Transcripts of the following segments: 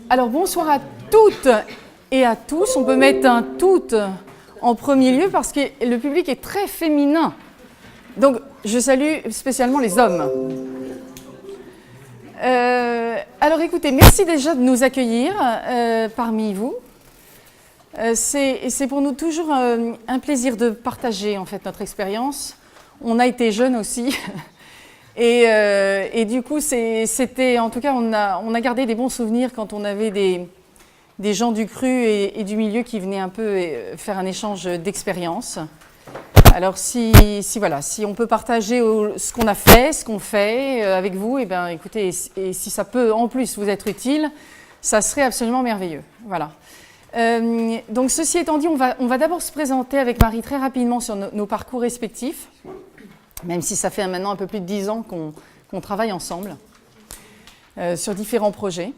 Alors bonsoir à toutes et à tous. On peut mettre un « toutes » en premier lieu parce que le public est très féminin. Donc je salue spécialement les hommes. Alors écoutez, merci déjà de nous accueillir parmi vous. C'est pour nous toujours un plaisir de partager en fait notre expérience. On a été jeunes aussi. Et du coup, c'était, en tout cas, on a gardé des bons souvenirs quand on avait des gens du cru et du milieu qui venaient un peu faire un échange d'expérience. Alors, si on peut partager ce qu'on a fait, ce qu'on fait avec vous, et bien, écoutez, et si ça peut en plus vous être utile, ça serait absolument merveilleux. Voilà. Donc, ceci étant dit, on va d'abord se présenter avec Marie très rapidement sur nos parcours respectifs. Même si ça fait maintenant un peu plus de 10 ans qu'on travaille ensemble sur différents projets.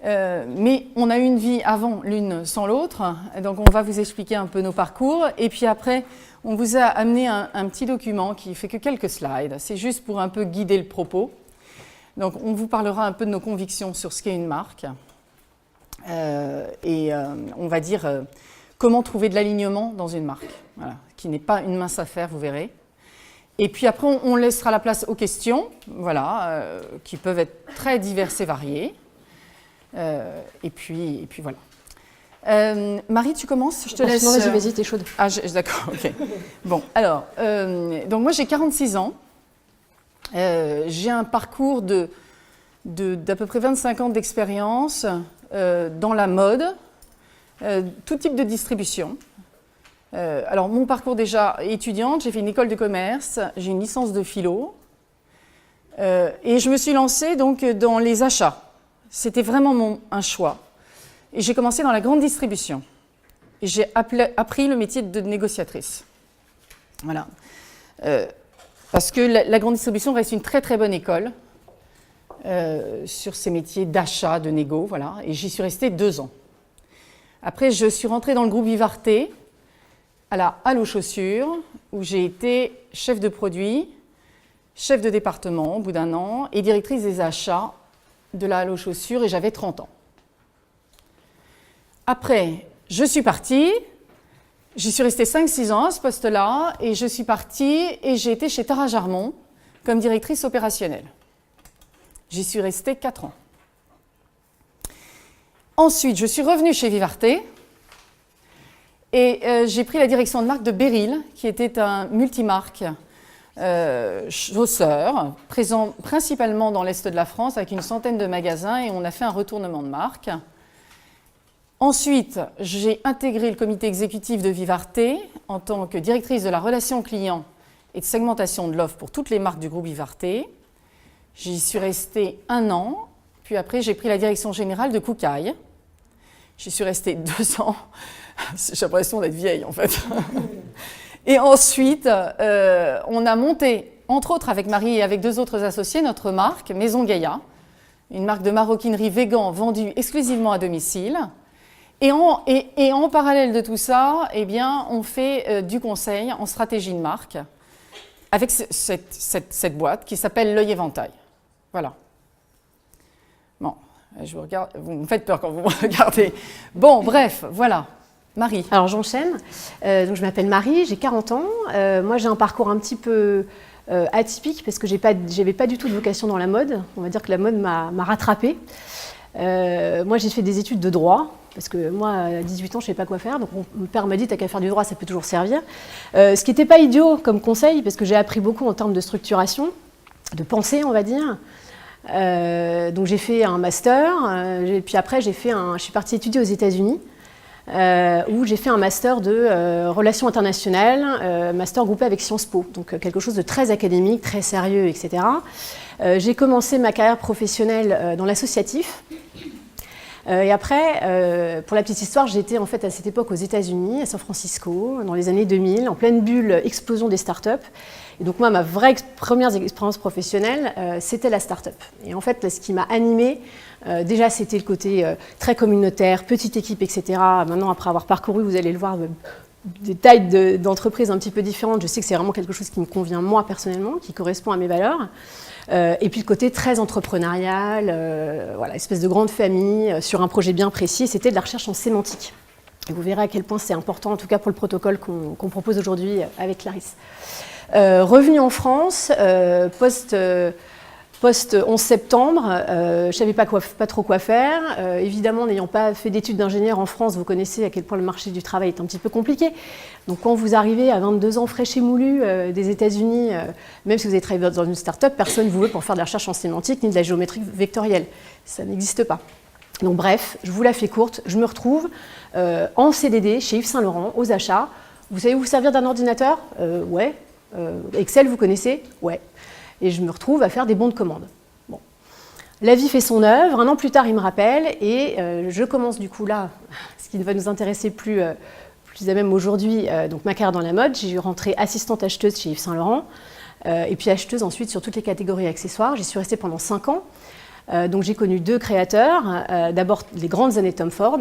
Mais on a eu une vie avant l'une sans l'autre, donc on va vous expliquer un peu nos parcours. Et puis après, on vous a amené un petit document qui fait que quelques slides. C'est juste pour un peu guider le propos. Donc on vous parlera un peu de nos convictions sur ce qu'est une marque. On va dire comment trouver de l'alignement dans une marque, voilà, qui n'est pas une mince affaire, vous verrez. Et puis après, on laissera la place aux questions, voilà, qui peuvent être très diverses et variées. Et puis voilà. Marie, tu commences? Je te laisse. Non, vas-y, t'es chaude. Ah, d'accord, ok. Bon, alors, donc moi j'ai 46 ans. J'ai un parcours d'à peu près 25 ans d'expérience dans la mode, tout type de distribution. Alors, mon parcours déjà étudiante, j'ai fait une école de commerce, j'ai une licence de philo et je me suis lancée donc dans les achats. C'était vraiment un choix. Et j'ai commencé dans la grande distribution. Et j'ai appris le métier de négociatrice. Voilà. Parce que la grande distribution reste une très très bonne école sur ces métiers d'achat, de négo, voilà. Et j'y suis restée 2 ans. Après, je suis rentrée dans le groupe Vivarté, à la Halle aux chaussures, où j'ai été chef de produit, chef de département au bout d'1 an et directrice des achats de la Halle aux chaussures, et j'avais 30 ans. Après, je suis partie, j'y suis restée 5-6 ans à ce poste-là, et je suis partie et j'ai été chez Tara Jarmon comme directrice opérationnelle. J'y suis restée 4 ans. Ensuite, je suis revenue chez Vivarté, et j'ai pris la direction de marque de Beryl, qui était un multimarque chausseur, présent principalement dans l'Est de la France, avec une centaine de magasins, et on a fait un retournement de marque. Ensuite, j'ai intégré le comité exécutif de Vivarté en tant que directrice de la relation client et de segmentation de l'offre pour toutes les marques du groupe Vivarté. J'y suis restée 1 an, puis après j'ai pris la direction générale de Koukaï. J'y suis restée 2 ans. J'ai l'impression d'être vieille, en fait. Et ensuite, on a monté, entre autres avec Marie et avec 2 autres associés, notre marque Maison Gaïa, une marque de maroquinerie végan vendue exclusivement à domicile. Et en parallèle de tout ça, eh bien, on fait du conseil en stratégie de marque avec cette boîte qui s'appelle L'Œil Éventail. Voilà. Bon, je vous regarde, vous me faites peur quand vous me regardez. Bon, bref, voilà. Marie. Alors j'enchaîne. Donc je m'appelle Marie, j'ai 40 ans. Moi j'ai un parcours un petit peu atypique parce que j'avais pas du tout de vocation dans la mode. On va dire que la mode m'a rattrapée. Moi j'ai fait des études de droit parce que moi à 18 ans je ne savais pas quoi faire. Donc mon père m'a dit t'as qu'à faire du droit, ça peut toujours servir. Ce qui n'était pas idiot comme conseil parce que j'ai appris beaucoup en termes de structuration, de pensée on va dire. Donc j'ai fait un master, puis après je suis partie étudier aux États-Unis. Où j'ai fait un master de relations internationales, master groupé avec Sciences Po, donc quelque chose de très académique, très sérieux, etc. J'ai commencé ma carrière professionnelle dans l'associatif. Et après, pour la petite histoire, j'étais en fait à cette époque aux États-Unis, à San Francisco, dans les années 2000, en pleine bulle explosion des startups. Et donc moi, ma vraie première expérience professionnelle, c'était la start-up. Et en fait, ce qui m'a animée, déjà, c'était le côté très communautaire, petite équipe, etc. Maintenant, après avoir parcouru, vous allez le voir, des tailles d'entreprises un petit peu différentes. Je sais que c'est vraiment quelque chose qui me convient moi personnellement, qui correspond à mes valeurs. Et puis le côté très entrepreneurial, voilà, espèce de grande famille sur un projet bien précis. C'était de la recherche en sémantique. Et vous verrez à quel point c'est important, en tout cas pour le protocole qu'on propose aujourd'hui avec Clarisse. Revenue en France, post 11 septembre, je ne savais pas trop quoi faire. Évidemment, n'ayant pas fait d'études d'ingénieur en France, vous connaissez à quel point le marché du travail est un petit peu compliqué. Donc quand vous arrivez à 22 ans fraîche et moulu des États-Unis, même si vous avez travaillé dans une start-up, personne ne vous veut pour faire de la recherche en sémantique ni de la géométrie vectorielle. Ça n'existe pas. Donc bref, je vous la fais courte, je me retrouve en CDD chez Yves Saint Laurent, aux achats. Vous savez vous servir d'un ordinateur? Ouais. Excel, vous connaissez? Ouais. Et je me retrouve à faire des bons de commande. Bon. La vie fait son œuvre. 1 an plus tard, il me rappelle et je commence du coup là, ce qui va nous intéresser plus à même aujourd'hui, donc ma carrière dans la mode. J'ai rentré assistante acheteuse chez Yves Saint Laurent et puis acheteuse ensuite sur toutes les catégories accessoires. J'y suis restée pendant 5 ans. Donc j'ai connu 2 créateurs. D'abord les grandes années de Tom Ford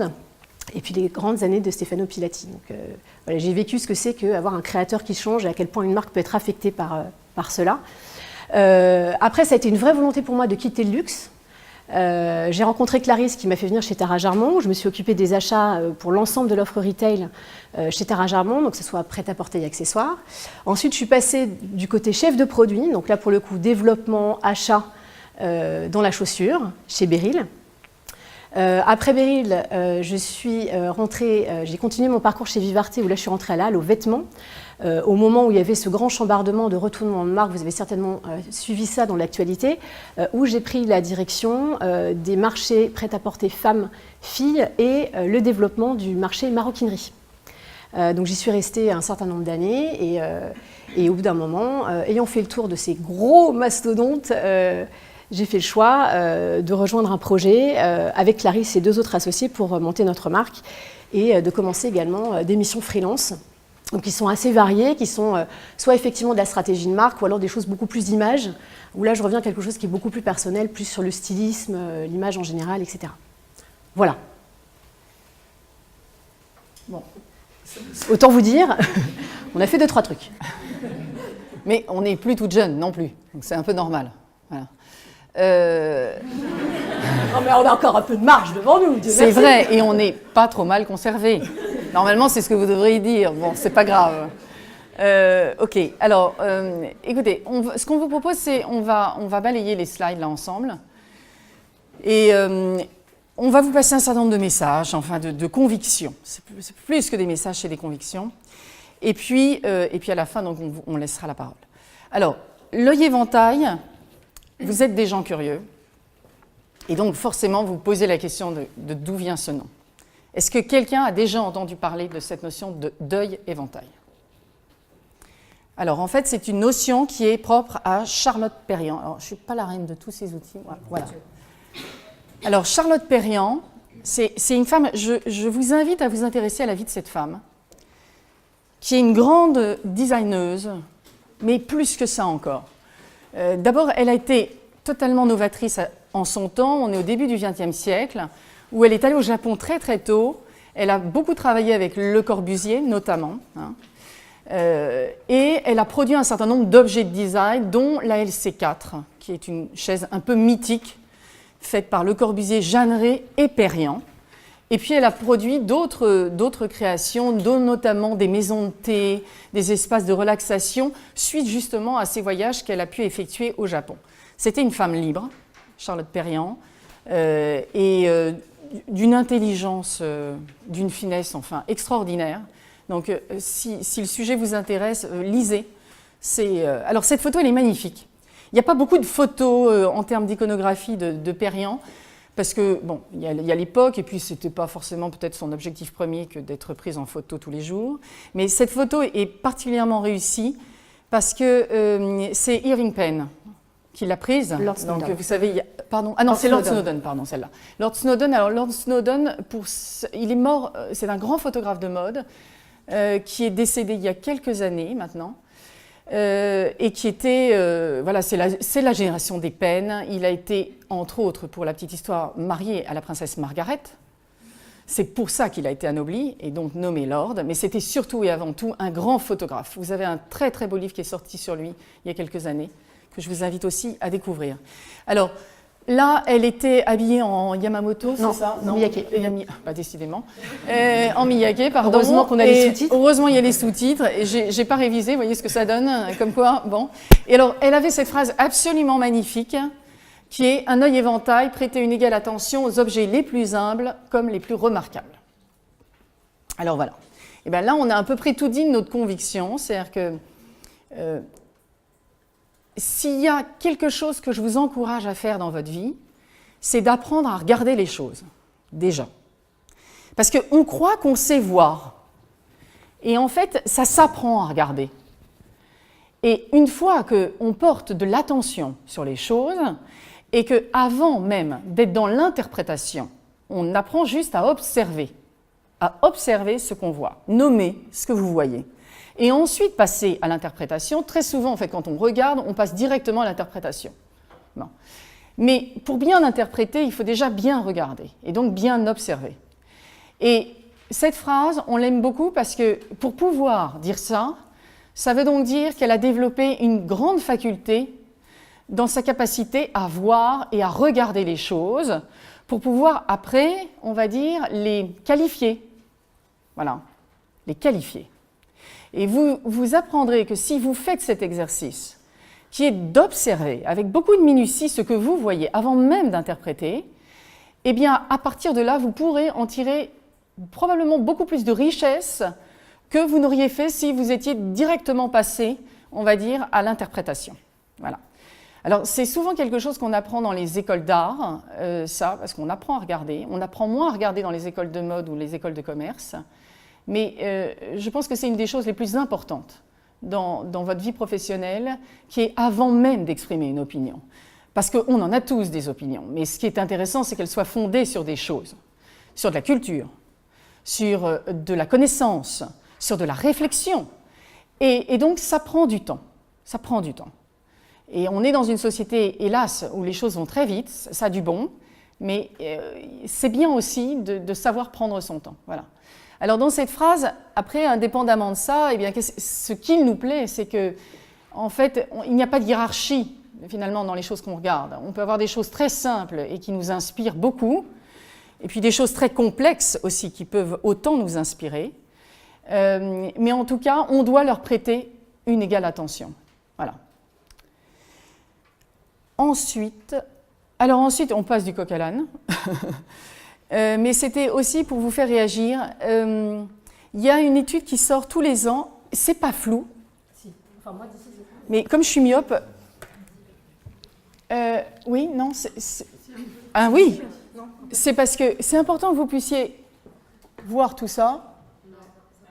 et puis les grandes années de Stefano Pilati. Donc voilà, j'ai vécu ce que c'est qu'avoir un créateur qui change et à quel point une marque peut être affectée par cela. Après, ça a été une vraie volonté pour moi de quitter le luxe. J'ai rencontré Clarisse qui m'a fait venir chez Tara Jarmon, où je me suis occupée des achats pour l'ensemble de l'offre retail chez Tara Jarmon, donc que ce soit prêt-à-porter et accessoires. Ensuite, je suis passée du côté chef de produit, donc là pour le coup développement, achat dans la chaussure chez Beryl. Après Beryl, j'ai continué mon parcours chez Vivarte, où là je suis rentrée à la halle aux vêtements. Au moment où il y avait ce grand chambardement de retournement de marque, vous avez certainement suivi ça dans l'actualité, où j'ai pris la direction des marchés prêt-à-porter femmes-filles et le développement du marché maroquinerie. Donc j'y suis restée un certain nombre d'années et au bout d'un moment, ayant fait le tour de ces gros mastodontes, j'ai fait le choix de rejoindre un projet avec Clarisse et 2 autres associés pour monter notre marque et de commencer également des missions freelance. Donc, qui sont assez variées, qui sont soit effectivement de la stratégie de marque ou alors des choses beaucoup plus d'image, où là je reviens à quelque chose qui est beaucoup plus personnel, plus sur le stylisme, l'image en général, etc. Voilà. Bon. Autant vous dire, on a fait 2-3 trucs. Mais on n'est plus toute jeune non plus, donc c'est un peu normal. Voilà. Non mais on a encore un peu de marge devant nous. Dieu c'est merci. vrai, et on n'est pas trop mal conservé. Normalement, c'est ce que vous devriez dire. Bon, c'est pas grave. Ok, alors, écoutez, ce qu'on vous propose, c'est on va balayer les slides là ensemble. Et on va vous passer un certain nombre de messages, enfin de convictions. C'est plus que des messages, c'est des convictions. Et puis à la fin, donc, on laissera la parole. Alors, l'œil éventail, vous êtes des gens curieux. Et donc, forcément, vous posez la question de d'où vient ce nom. Est-ce que quelqu'un a déjà entendu parler de cette notion d'œil éventail? Alors, en fait, c'est une notion qui est propre à Charlotte Perriand. Alors, je ne suis pas la reine de tous ces outils. Voilà. Alors, Charlotte Perriand, c'est une femme... Je vous invite à vous intéresser à la vie de cette femme, qui est une grande designeuse, mais plus que ça encore. D'abord, elle a été totalement novatrice en son temps. On est au début du XXe siècle, où elle est allée au Japon très très tôt. Elle a beaucoup travaillé avec Le Corbusier, notamment. Et elle a produit un certain nombre d'objets de design, dont la LC4, qui est une chaise un peu mythique, faite par Le Corbusier, Jeanneret et Perriand. Et puis elle a produit d'autres créations, dont notamment des maisons de thé, des espaces de relaxation, suite justement à ces voyages qu'elle a pu effectuer au Japon. C'était une femme libre, Charlotte Perriand, d'une intelligence, d'une finesse enfin extraordinaire. Donc si le sujet vous intéresse, lisez. Alors cette photo, elle est magnifique. Il n'y a pas beaucoup de photos en termes d'iconographie de Perriand, parce que, bon, il y a l'époque, et puis ce n'était pas forcément peut-être son objectif premier que d'être prise en photo tous les jours. Mais cette photo est particulièrement réussie parce que c'est Irving Penn qui l'a prise. Lord Snowden. Donc, vous savez, pardon. Ah non, c'est Lord Snowden, pardon, celle-là. Lord Snowden, alors Lord Snowden, il est mort, c'est un grand photographe de mode qui est décédé il y a quelques années maintenant. Et qui était, voilà, c'est la génération des Penn. Il a été, entre autres, pour la petite histoire, marié à la princesse Margaret. C'est pour ça qu'il a été anobli et donc nommé Lord, mais c'était surtout et avant tout un grand photographe. Vous avez un très très beau livre qui est sorti sur lui il y a quelques années, que je vous invite aussi à découvrir. Alors, là, elle était habillée en Yamamoto, c'est ça? Non, Miyake. Bah, décidément. En Miyake, pardon. Heureusement qu'on a les sous-titres. Heureusement, il y a les sous-titres. Et j'ai pas révisé, vous voyez ce que ça donne, comme quoi, bon. Et alors, elle avait cette phrase absolument magnifique, qui est « Un œil éventail, prêtez une égale attention aux objets les plus humbles comme les plus remarquables ». Alors voilà. Et bien là, on a à peu près tout dit de notre conviction, c'est-à-dire que s'il y a quelque chose que je vous encourage à faire dans votre vie, c'est d'apprendre à regarder les choses, déjà. Parce qu'on croit qu'on sait voir. Et en fait, ça s'apprend à regarder. Et une fois qu'on porte de l'attention sur les choses, et qu'avant même d'être dans l'interprétation, on apprend juste à observer ce qu'on voit, nommer ce que vous voyez. Et ensuite passer à l'interprétation. Très souvent, en fait, quand on regarde, on passe directement à l'interprétation. Bon. Mais pour bien interpréter, il faut déjà bien regarder, et donc bien observer. Et cette phrase, on l'aime beaucoup parce que pour pouvoir dire ça, ça veut donc dire qu'elle a développé une grande faculté dans sa capacité à voir et à regarder les choses pour pouvoir après, on va dire, les qualifier. Voilà, les qualifier. Et vous apprendrez que si vous faites cet exercice, qui est d'observer avec beaucoup de minutie ce que vous voyez avant même d'interpréter, eh bien, à partir de là, vous pourrez en tirer probablement beaucoup plus de richesse que vous n'auriez fait si vous étiez directement passé, on va dire, à l'interprétation. Voilà. Alors, c'est souvent quelque chose qu'on apprend dans les écoles d'art, ça, parce qu'on apprend à regarder. On apprend moins à regarder dans les écoles de mode ou les écoles de commerce. Mais je pense que c'est une des choses les plus importantes dans votre vie professionnelle, qui est avant même d'exprimer une opinion. Parce qu'on en a tous des opinions, mais ce qui est intéressant, c'est qu'elles soient fondées sur des choses, sur de la culture, sur de la connaissance, sur de la réflexion. Et donc, ça prend du temps. Ça prend du temps. Et on est dans une société, hélas, où les choses vont très vite, ça a du bon, mais c'est bien aussi de savoir prendre son temps. Voilà. Alors dans cette phrase, après, indépendamment de ça, eh bien, ce qui nous plaît, c'est que, en fait, il n'y a pas de hiérarchie, finalement, dans les choses qu'on regarde. On peut avoir des choses très simples et qui nous inspirent beaucoup, et puis des choses très complexes aussi qui peuvent autant nous inspirer. Mais en tout cas, on doit leur prêter une égale attention. Voilà. Ensuite, on passe du coq à l'âne. Mais c'était aussi pour vous faire réagir. Il y a une étude qui sort tous les ans. C'est pas flou. Si. Enfin, moi, d'ici, c'est flou. Mais comme je suis myope. Oui, non, ah oui. C'est parce que c'est important que vous puissiez voir tout ça.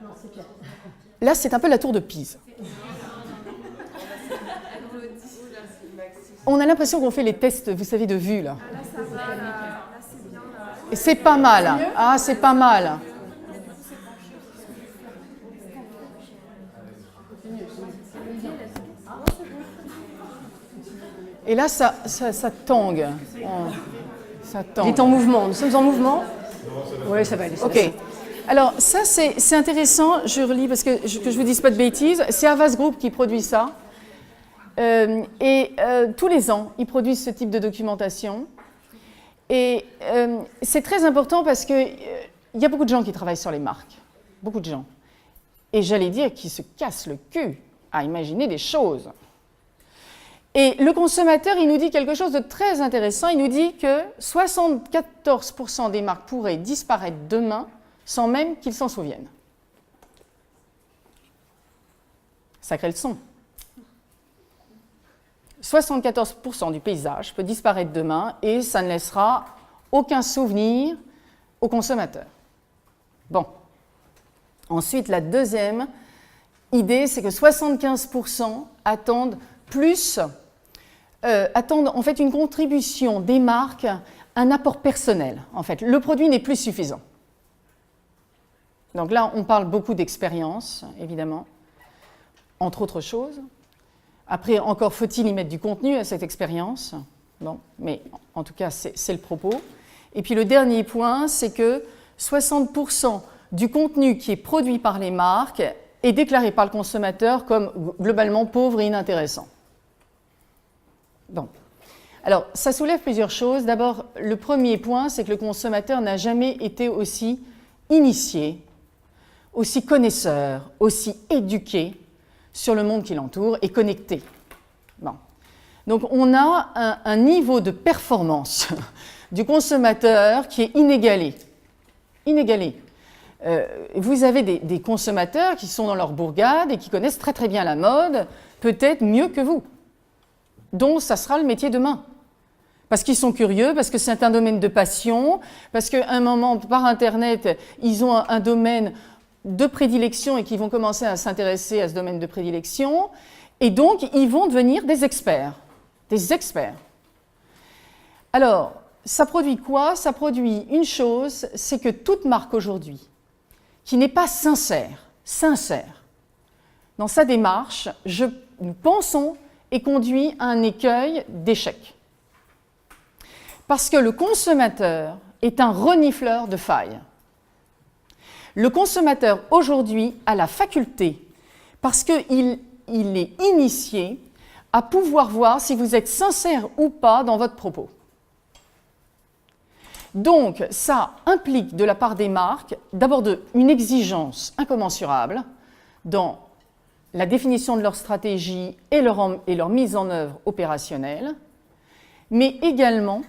Non, c'est clair. Là, c'est un peu la tour de Pise. On a l'impression qu'on fait les tests, vous savez, de vue, là. Là, ça va, là, c'est bien. Et c'est pas mal. Ah, c'est pas mal. Et là, ça tangue. Ça tangue. Il est en mouvement. Nous sommes en mouvement. Oui, ça va aller. OK. Alors, ça, c'est intéressant. Je relis parce que je ne vous dise pas de bêtises. C'est Havas Group qui produit ça. Tous les ans, ils produisent ce type de documentation. Et c'est très important parce qu'il y a beaucoup de gens qui travaillent sur les marques. Beaucoup de gens. Et j'allais dire qui se cassent le cul à imaginer des choses. Et le consommateur, il nous dit quelque chose de très intéressant. Il nous dit que 74% des marques pourraient disparaître demain sans même qu'ils s'en souviennent. Sacrée leçon. 74% du paysage peut disparaître demain et ça ne laissera aucun souvenir au consommateur. Bon. Ensuite, la deuxième idée, c'est que 75% attendent en fait une contribution des marques, un apport personnel. En fait, le produit n'est plus suffisant. Donc là, on parle beaucoup d'expérience, évidemment, entre autres choses. Après, encore faut-il y mettre du contenu à cette expérience. Bon, mais en tout cas, c'est le propos. Et puis le dernier point, c'est que 60% du contenu qui est produit par les marques est déclaré par le consommateur comme globalement pauvre et inintéressant. Bon. Alors, ça soulève plusieurs choses. D'abord, le premier point, c'est que le consommateur n'a jamais été aussi initié, aussi connaisseur, aussi éduqué sur le monde qui l'entoure et connecté. Bon. Donc, on a un niveau de performance du consommateur qui est inégalé. Inégalé. Vous avez des consommateurs qui sont dans leur bourgade et qui connaissent très très bien la mode, peut-être mieux que vous, dont ça sera le métier demain. Parce qu'ils sont curieux, parce que c'est un domaine de passion, parce qu'à un moment, par Internet, ils ont un domaine de prédilection et qu'ils vont commencer à s'intéresser à ce domaine de prédilection, et donc ils vont devenir des experts. Des experts. Alors, ça produit quoi? Ça produit une chose, c'est que toute marque aujourd'hui, qui n'est pas sincère dans sa démarche, nous pensons, est conduit à un écueil d'échec. Parce que le consommateur est un renifleur de failles. Le consommateur aujourd'hui a la faculté, parce qu'il est initié, à pouvoir voir si vous êtes sincère ou pas dans votre propos. Donc, ça implique de la part des marques d'abord une exigence incommensurable dans la définition de leur stratégie et leur mise en œuvre opérationnelle, mais également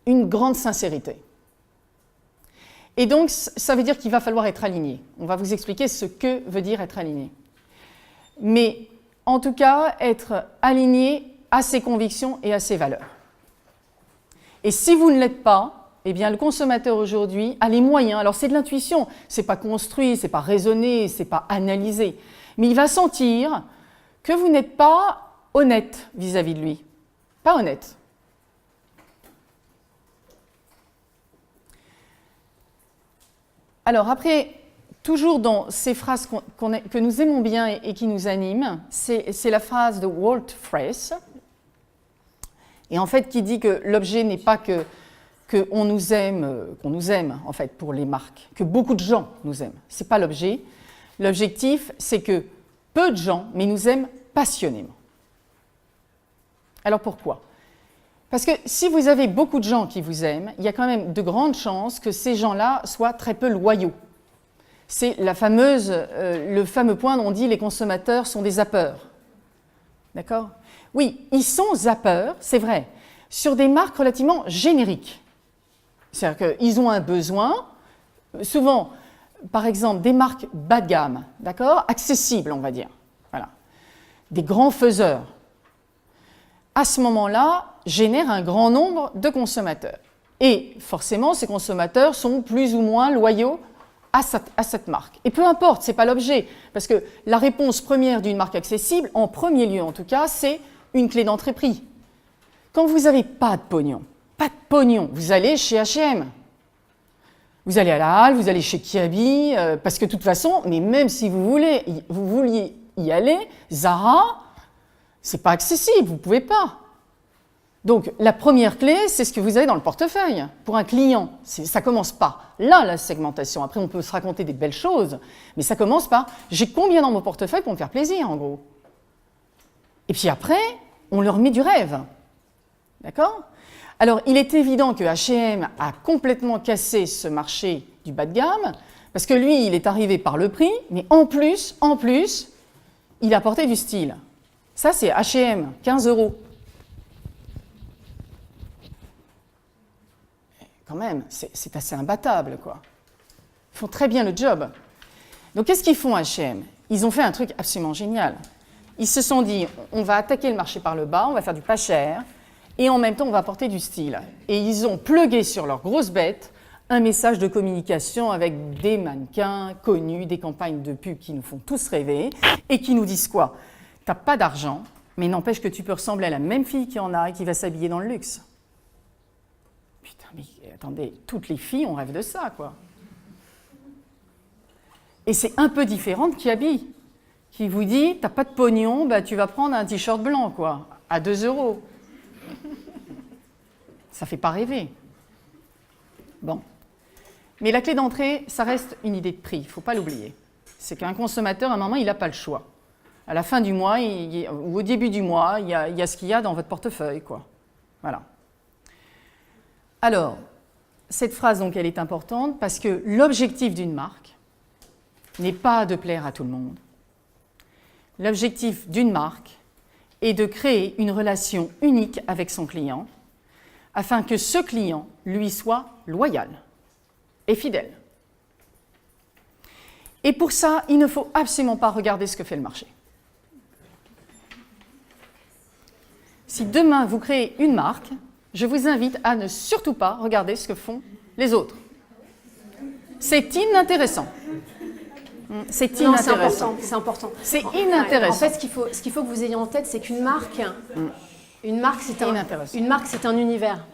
une grande sincérité. Et donc, ça veut dire qu'il va falloir être aligné. On va vous expliquer ce que veut dire être aligné. Mais en tout cas, être aligné à ses convictions et à ses valeurs. Et si vous ne l'êtes pas, eh bien le consommateur aujourd'hui a les moyens. Alors c'est de l'intuition, c'est pas construit, c'est pas raisonné, c'est pas analysé. Mais il va sentir que vous n'êtes pas honnête vis-à-vis de lui. Pas honnête. Alors après, toujours dans ces phrases que nous aimons bien et qui nous animent, c'est la phrase de Walt Fraisse, et en fait qui dit que l'objet n'est pas qu'on nous aime en fait pour les marques, que beaucoup de gens nous aiment. Ce n'est pas l'objet. L'objectif, c'est que peu de gens, mais nous aiment passionnément. Alors pourquoi? Parce que si vous avez beaucoup de gens qui vous aiment, il y a quand même de grandes chances que ces gens-là soient très peu loyaux. C'est le fameux point dont on dit les consommateurs sont des zappeurs. D'accord? Oui, ils sont zappeurs, c'est vrai, sur des marques relativement génériques. C'est-à-dire qu'ils ont un besoin, souvent, par exemple, des marques bas de gamme, d'accord? Accessibles, on va dire. Voilà. Des grands faiseurs. À ce moment-là, génèrent un grand nombre de consommateurs. Et forcément, ces consommateurs sont plus ou moins loyaux à cette marque. Et peu importe, ce n'est pas l'objet, parce que la réponse première d'une marque accessible, en premier lieu en tout cas, c'est une clé d'entrée prix. Quand vous n'avez pas de pognon, vous allez chez H&M. Vous allez à la Halle, vous allez chez Kiabi, parce que de toute façon, mais même si vous vouliez y aller, Zara, c'est pas accessible, vous ne pouvez pas. Donc la première clé, c'est ce que vous avez dans le portefeuille. Pour un client, ça commence par là la segmentation. Après, on peut se raconter des belles choses, mais ça commence par j'ai combien dans mon portefeuille pour me faire plaisir, en gros. Et puis après, on leur met du rêve. D'accord? Alors, il est évident que H&M a complètement cassé ce marché du bas de gamme, parce que lui, il est arrivé par le prix, mais en plus, il a apporté du style. Ça, c'est H&M, 15 €. Quand même, c'est assez imbattable, quoi. Ils font très bien le job. Donc, qu'est-ce qu'ils font, H&M? Ils ont fait un truc absolument génial. Ils se sont dit, on va attaquer le marché par le bas, on va faire du pas cher, et en même temps, on va apporter du style. Et ils ont plugué sur leur grosse bête un message de communication avec des mannequins connus, des campagnes de pub qui nous font tous rêver, et qui nous disent quoi? T'as pas d'argent, mais n'empêche que tu peux ressembler à la même fille qui en a et qui va s'habiller dans le luxe. Putain, mais attendez, toutes les filles, on rêve de ça, quoi. Et c'est un peu différent de Kiabi, qui vous dit, t'as pas de pognon, bah, tu vas prendre un t-shirt blanc, quoi, à 2 €. Ça fait pas rêver. Bon. Mais la clé d'entrée, ça reste une idée de prix, il ne faut pas l'oublier. C'est qu'un consommateur, à un moment, il n'a pas le choix. À la fin du mois, ou au début du mois, il y a ce qu'il y a dans votre portefeuille, quoi. Voilà. Alors, cette phrase, donc, elle est importante parce que l'objectif d'une marque n'est pas de plaire à tout le monde. L'objectif d'une marque est de créer une relation unique avec son client afin que ce client lui soit loyal et fidèle. Et pour ça, il ne faut absolument pas regarder ce que fait le marché. Si demain vous créez une marque, je vous invite à ne surtout pas regarder ce que font les autres. C'est inintéressant. C'est inintéressant. Non, c'est important. C'est inintéressant. En fait, ce qu'il faut que vous ayez en tête, c'est qu'une marque, c'est un univers.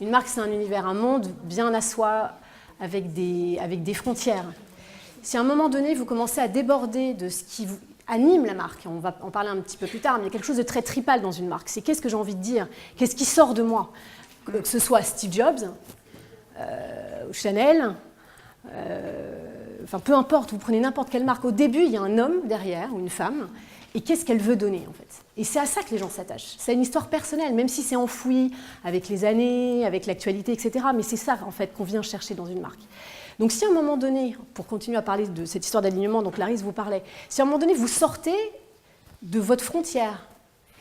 Une marque, c'est un univers, un monde bien à soi, avec des frontières. Si à un moment donné, vous commencez à déborder de ce qui vous anime la marque, on va en parler un petit peu plus tard, mais il y a quelque chose de très tribal dans une marque. C'est qu'est-ce que j'ai envie de dire? Qu'est-ce qui sort de moi? Que ce soit Steve Jobs, ou Chanel, enfin peu importe, vous prenez n'importe quelle marque. Au début, il y a un homme derrière, ou une femme, et qu'est-ce qu'elle veut donner en fait? Et c'est à ça que les gens s'attachent. C'est une histoire personnelle, même si c'est enfoui avec les années, avec l'actualité, etc. Mais c'est ça en fait qu'on vient chercher dans une marque. Donc si à un moment donné, pour continuer à parler de cette histoire d'alignement dont Clarisse vous parlait, si à un moment donné vous sortez de votre frontière,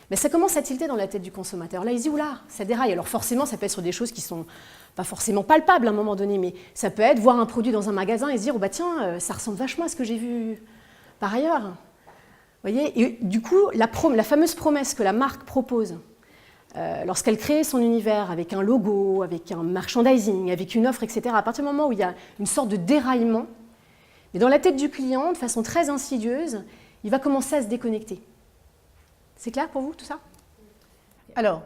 ben ça commence à tilter dans la tête du consommateur. Là, il se dit, oula, ça déraille. Alors forcément, ça peut être sur des choses qui sont pas forcément palpables à un moment donné, mais ça peut être voir un produit dans un magasin et se dire, oh bah tiens, ça ressemble vachement à ce que j'ai vu par ailleurs. Vous voyez, et du coup, la fameuse promesse que la marque propose, lorsqu'elle crée son univers avec un logo, avec un merchandising, avec une offre, etc., à partir du moment où il y a une sorte de déraillement, mais dans la tête du client, de façon très insidieuse, il va commencer à se déconnecter. C'est clair pour vous, tout ça? Alors,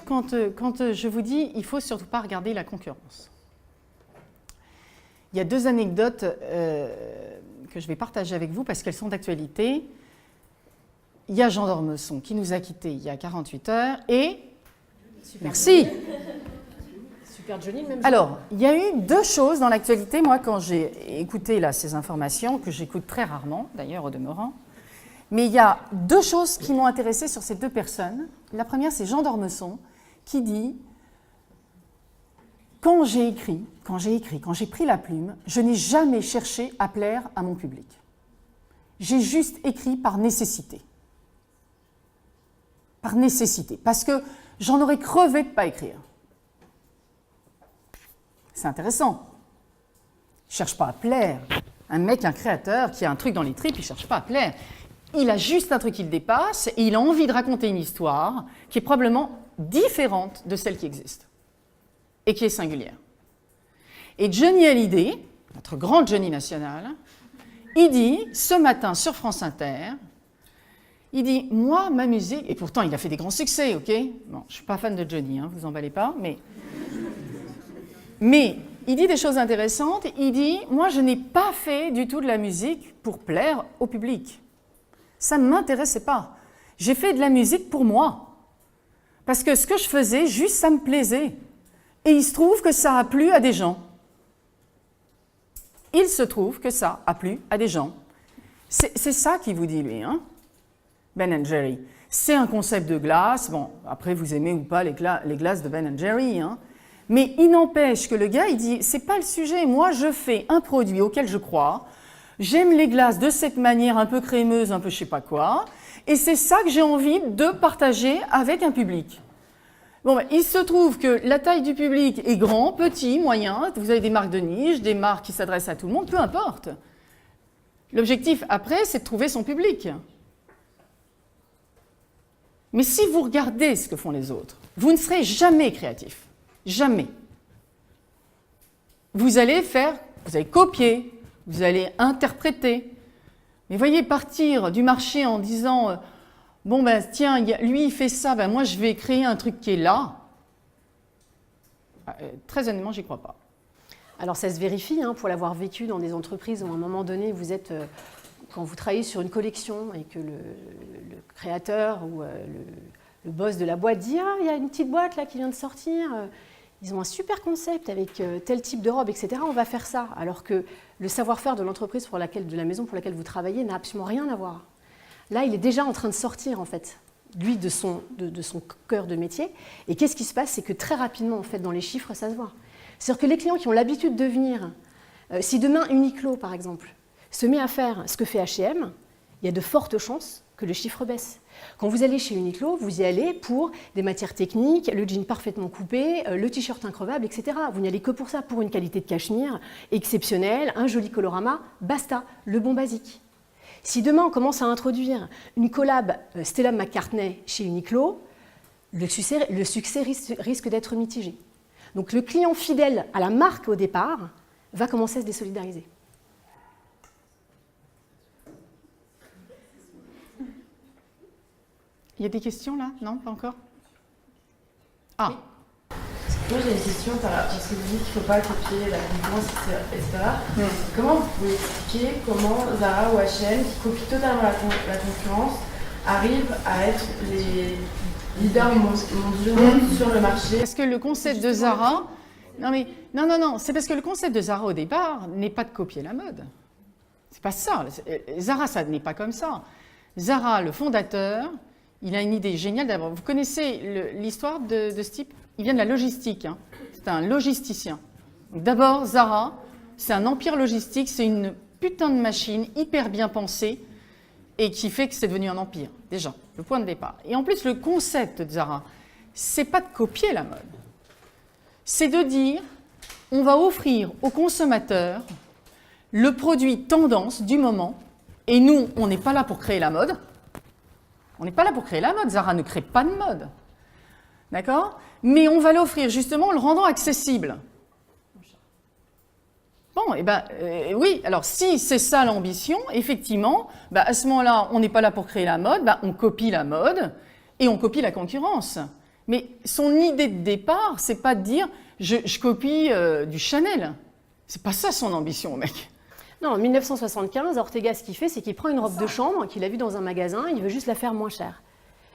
quand je vous dis, il ne faut surtout pas regarder la concurrence. Il y a deux anecdotes que je vais partager avec vous parce qu'elles sont d'actualité. Il y a Jean d'Ormesson qui nous a quittés il y a 48 heures et... Super. Merci. Super Johnny, même. Alors, il y a eu deux choses dans l'actualité. Moi, quand j'ai écouté là, ces informations, que j'écoute très rarement, d'ailleurs, au demeurant, mais il y a deux choses qui m'ont intéressée sur ces deux personnes. La première, c'est Jean d'Ormesson qui dit « Quand j'ai pris la plume, je n'ai jamais cherché à plaire à mon public. J'ai juste écrit par nécessité. Par nécessité, parce que j'en aurais crevé de ne pas écrire. » C'est intéressant. Il ne cherche pas à plaire. Un mec, un créateur qui a un truc dans les tripes, il ne cherche pas à plaire. Il a juste un truc qui le dépasse et il a envie de raconter une histoire qui est probablement différente de celle qui existe et qui est singulière. Et Johnny Hallyday, notre grand Johnny national, il dit, ce matin sur France Inter, il dit, moi, ma musique, et pourtant il a fait des grands succès, ok? Bon, je ne suis pas fan de Johnny, hein, vous emballez pas, mais il dit des choses intéressantes. Il dit, moi, je n'ai pas fait du tout de la musique pour plaire au public. Ça ne m'intéressait pas. J'ai fait de la musique pour moi. Parce que ce que je faisais, juste, ça me plaisait. Et il se trouve que ça a plu à des gens. Il se trouve que ça a plu à des gens. C'est ça qu'il vous dit, lui, hein, Ben & Jerry. C'est un concept de glace. Bon, après, vous aimez ou pas les glaces de Ben & Jerry, hein. Mais il n'empêche que le gars, il dit, c'est pas le sujet. Moi, je fais un produit auquel je crois. J'aime les glaces de cette manière un peu crémeuse, un peu je sais pas quoi. Et c'est ça que j'ai envie de partager avec un public. Bon, ben, il se trouve que la taille du public est grand, petit, moyen. Vous avez des marques de niche, des marques qui s'adressent à tout le monde, peu importe. L'objectif, après, c'est de trouver son public. Mais si vous regardez ce que font les autres, vous ne serez jamais créatif. Jamais. Vous allez copier, vous allez interpréter. Mais voyez, partir du marché en disant bon ben tiens, lui il fait ça, ben moi je vais créer un truc qui est là. Très honnêtement, j'y crois pas. Alors ça se vérifie, hein, pour l'avoir vécu dans des entreprises où à un moment donné vous êtes, quand vous travaillez sur une collection et que le créateur ou le boss de la boîte dit ah il y a une petite boîte là qui vient de sortir. ils ont un super concept avec tel type de robe, etc. On va faire ça. Alors que le savoir-faire de l'entreprise de la maison pour laquelle vous travaillez n'a absolument rien à voir. Là, il est déjà en train de sortir, en fait, lui, de son cœur de métier. Et qu'est-ce qui se passe? C'est que très rapidement, en fait, dans les chiffres, ça se voit. C'est-à-dire que les clients qui ont l'habitude de venir, si demain Uniqlo, par exemple, se met à faire ce que fait H&M, il y a de fortes chances que le chiffre baisse. Quand vous allez chez Uniqlo, vous y allez pour des matières techniques, le jean parfaitement coupé, le t-shirt increvable, etc. Vous n'y allez que pour ça, pour une qualité de cachemire exceptionnelle, un joli colorama, basta, le bon basique. Si demain on commence à introduire une collab Stella McCartney chez Uniqlo, le succès risque d'être mitigé. Donc le client fidèle à la marque au départ va commencer à se désolidariser. Il y a des questions là? Non, pas encore? Ah. Oui. Moi j'ai une question parce que vous dites qu'il ne faut pas copier la concurrence, etc. Comment vous pouvez expliquer comment Zara ou H&M, qui copient totalement la concurrence, arrivent à être les leaders mondiaux sur le marché? Parce que le concept de Zara... Non, c'est parce que le concept de Zara au départ n'est pas de copier la mode. C'est pas ça. Zara, ça n'est pas comme ça. Zara, le fondateur, il a une idée géniale. D'abord, vous connaissez l'histoire de ce type? Il vient de la logistique. Hein. C'est un logisticien. D'abord, Zara, c'est un empire logistique. C'est une putain de machine hyper bien pensée et qui fait que c'est devenu un empire, déjà, le point de départ. Et en plus, le concept de Zara, c'est pas de copier la mode. C'est de dire, on va offrir aux consommateurs le produit tendance du moment. Et nous, on n'est pas là pour créer la mode. On n'est pas là pour créer la mode. Zara ne crée pas de mode. D'accord? Mais on va l'offrir justement en le rendant accessible. Bon, et oui, alors si c'est ça l'ambition, effectivement, à ce moment-là, on n'est pas là pour créer la mode, on copie la mode et on copie la concurrence. Mais son idée de départ, c'est pas de dire je copie du Chanel. C'est pas ça son ambition, mec. Non, en 1975, Ortega, ce qu'il fait, c'est qu'il prend une robe de chambre qu'il a vue dans un magasin, il veut juste la faire moins chère.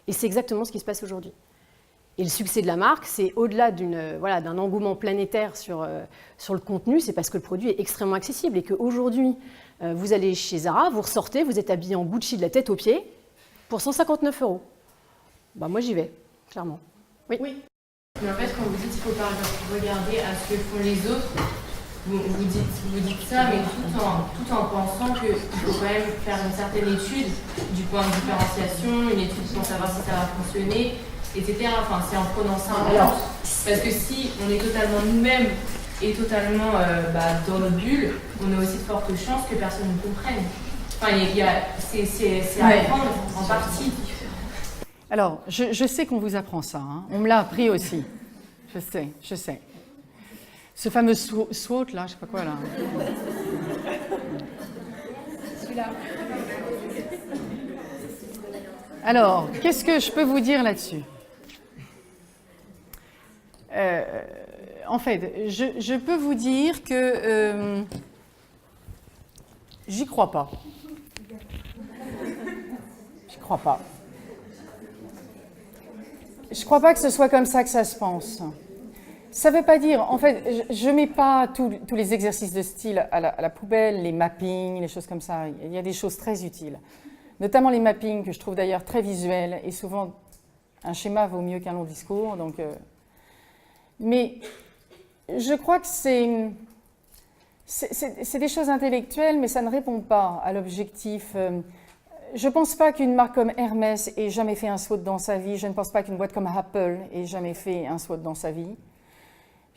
Et c'est exactement ce qui se passe aujourd'hui. Et le succès de la marque, c'est au-delà d'un engouement planétaire sur le contenu, c'est parce que le produit est extrêmement accessible et qu'aujourd'hui, vous allez chez Zara, vous ressortez, vous êtes habillé en Gucci de la tête aux pieds pour 159 €. Moi, j'y vais, clairement. Oui. Mais en fait, quand vous dites qu'il ne faut pas regarder à ce que font les autres, vous dites ça, mais tout en pensant qu'il faut quand même faire une certaine étude du point de différenciation, une étude pour savoir si ça va fonctionner, etc. Enfin, c'est en prenant ça en compte. Parce que si on est totalement nous-mêmes et totalement dans notre bulle, on a aussi de fortes chances que personne ne comprenne. Enfin, c'est à apprendre en partie. Alors, je sais qu'on vous apprend ça. Hein. On me l'a appris aussi. Je sais. Ce fameux SWOT, là, je sais pas quoi, là. Celui-là. Alors, qu'est-ce que je peux vous dire là-dessus? En fait, je peux vous dire que j'y crois pas. J'y crois pas. Je crois pas que ce soit comme ça que ça se pense. Ça ne veut pas dire, en fait, je ne mets pas tous les exercices de style à la poubelle, les mappings, les choses comme ça. Il y a des choses très utiles, notamment les mappings que je trouve d'ailleurs très visuels et souvent un schéma vaut mieux qu'un long discours. Donc, mais je crois que c'est des choses intellectuelles, mais ça ne répond pas à l'objectif. Je ne pense pas qu'une marque comme Hermès ait jamais fait un SWOT dans sa vie. Je ne pense pas qu'une boîte comme Apple ait jamais fait un SWOT dans sa vie.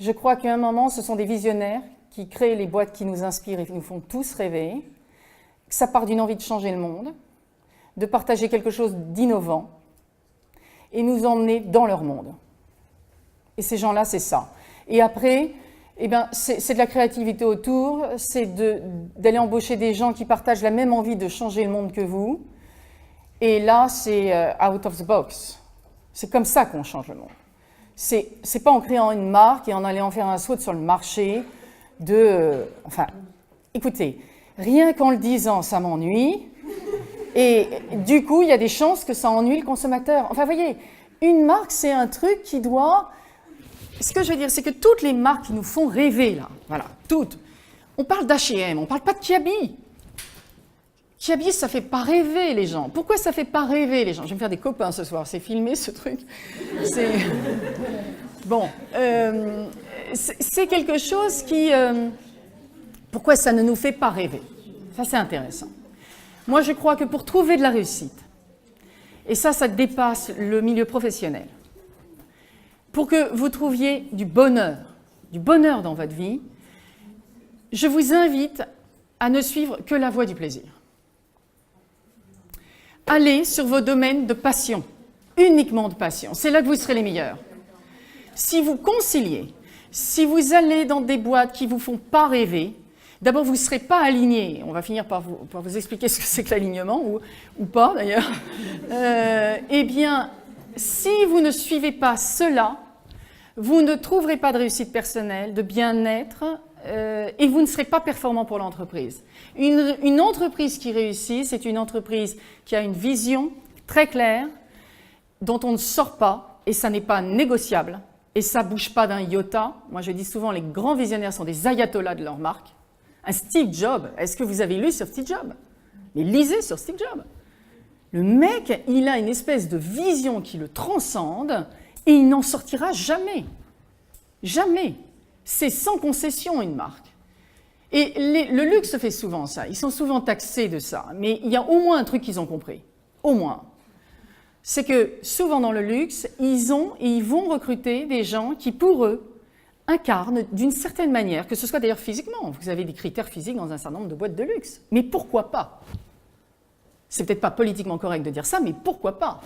Je crois qu'à un moment, ce sont des visionnaires qui créent les boîtes qui nous inspirent et qui nous font tous rêver. Que ça part d'une envie de changer le monde, de partager quelque chose d'innovant et nous emmener dans leur monde. Et ces gens-là, c'est ça. Et après, c'est de la créativité autour, c'est d'aller embaucher des gens qui partagent la même envie de changer le monde que vous. Et là, c'est out of the box. C'est comme ça qu'on change le monde. C'est pas en créant une marque et en allant faire un SWOT sur le marché enfin, écoutez, rien qu'en le disant, ça m'ennuie. Et du coup, il y a des chances que ça ennuie le consommateur. Enfin, vous voyez, une marque, c'est un truc qui doit ce que je veux dire, c'est que toutes les marques qui nous font rêver, là, voilà, toutes. On parle d'H&M, on ne parle pas de Kiabi. Kiabi, ça ne fait pas rêver les gens. Pourquoi ça ne fait pas rêver les gens? Je vais me faire des copains ce soir, c'est filmé ce truc. C'est... Bon, c'est quelque chose qui... Pourquoi ça ne nous fait pas rêver? Ça, c'est intéressant. Moi, je crois que pour trouver de la réussite, et ça dépasse le milieu professionnel, pour que vous trouviez du bonheur dans votre vie, je vous invite à ne suivre que la voie du plaisir. Allez sur vos domaines de passion, uniquement de passion. C'est là que vous serez les meilleurs. Si vous conciliez, si vous allez dans des boîtes qui ne vous font pas rêver, d'abord, vous ne serez pas aligné. On va finir par vous expliquer ce que c'est que l'alignement, ou pas d'ailleurs. Eh bien, si vous ne suivez pas cela, vous ne trouverez pas de réussite personnelle, de bien-être, et vous ne serez pas performant pour l'entreprise. Une entreprise qui réussit, c'est une entreprise qui a une vision très claire, dont on ne sort pas, et ça n'est pas négociable, et ça ne bouge pas d'un iota. Moi, je dis souvent, les grands visionnaires sont des ayatollahs de leur marque. Un Steve Jobs, est-ce que vous avez lu sur Steve Jobs? Mais lisez sur Steve Jobs. Le mec, il a une espèce de vision qui le transcende, et il n'en sortira jamais. Jamais. C'est sans concession, une marque. Et le luxe fait souvent ça. Ils sont souvent taxés de ça. Mais il y a au moins un truc qu'ils ont compris. Au moins. C'est que souvent dans le luxe, ils vont recruter des gens qui, pour eux, incarnent d'une certaine manière, que ce soit d'ailleurs physiquement. Vous avez des critères physiques dans un certain nombre de boîtes de luxe. Mais pourquoi pas? C'est peut-être pas politiquement correct de dire ça, mais pourquoi pas?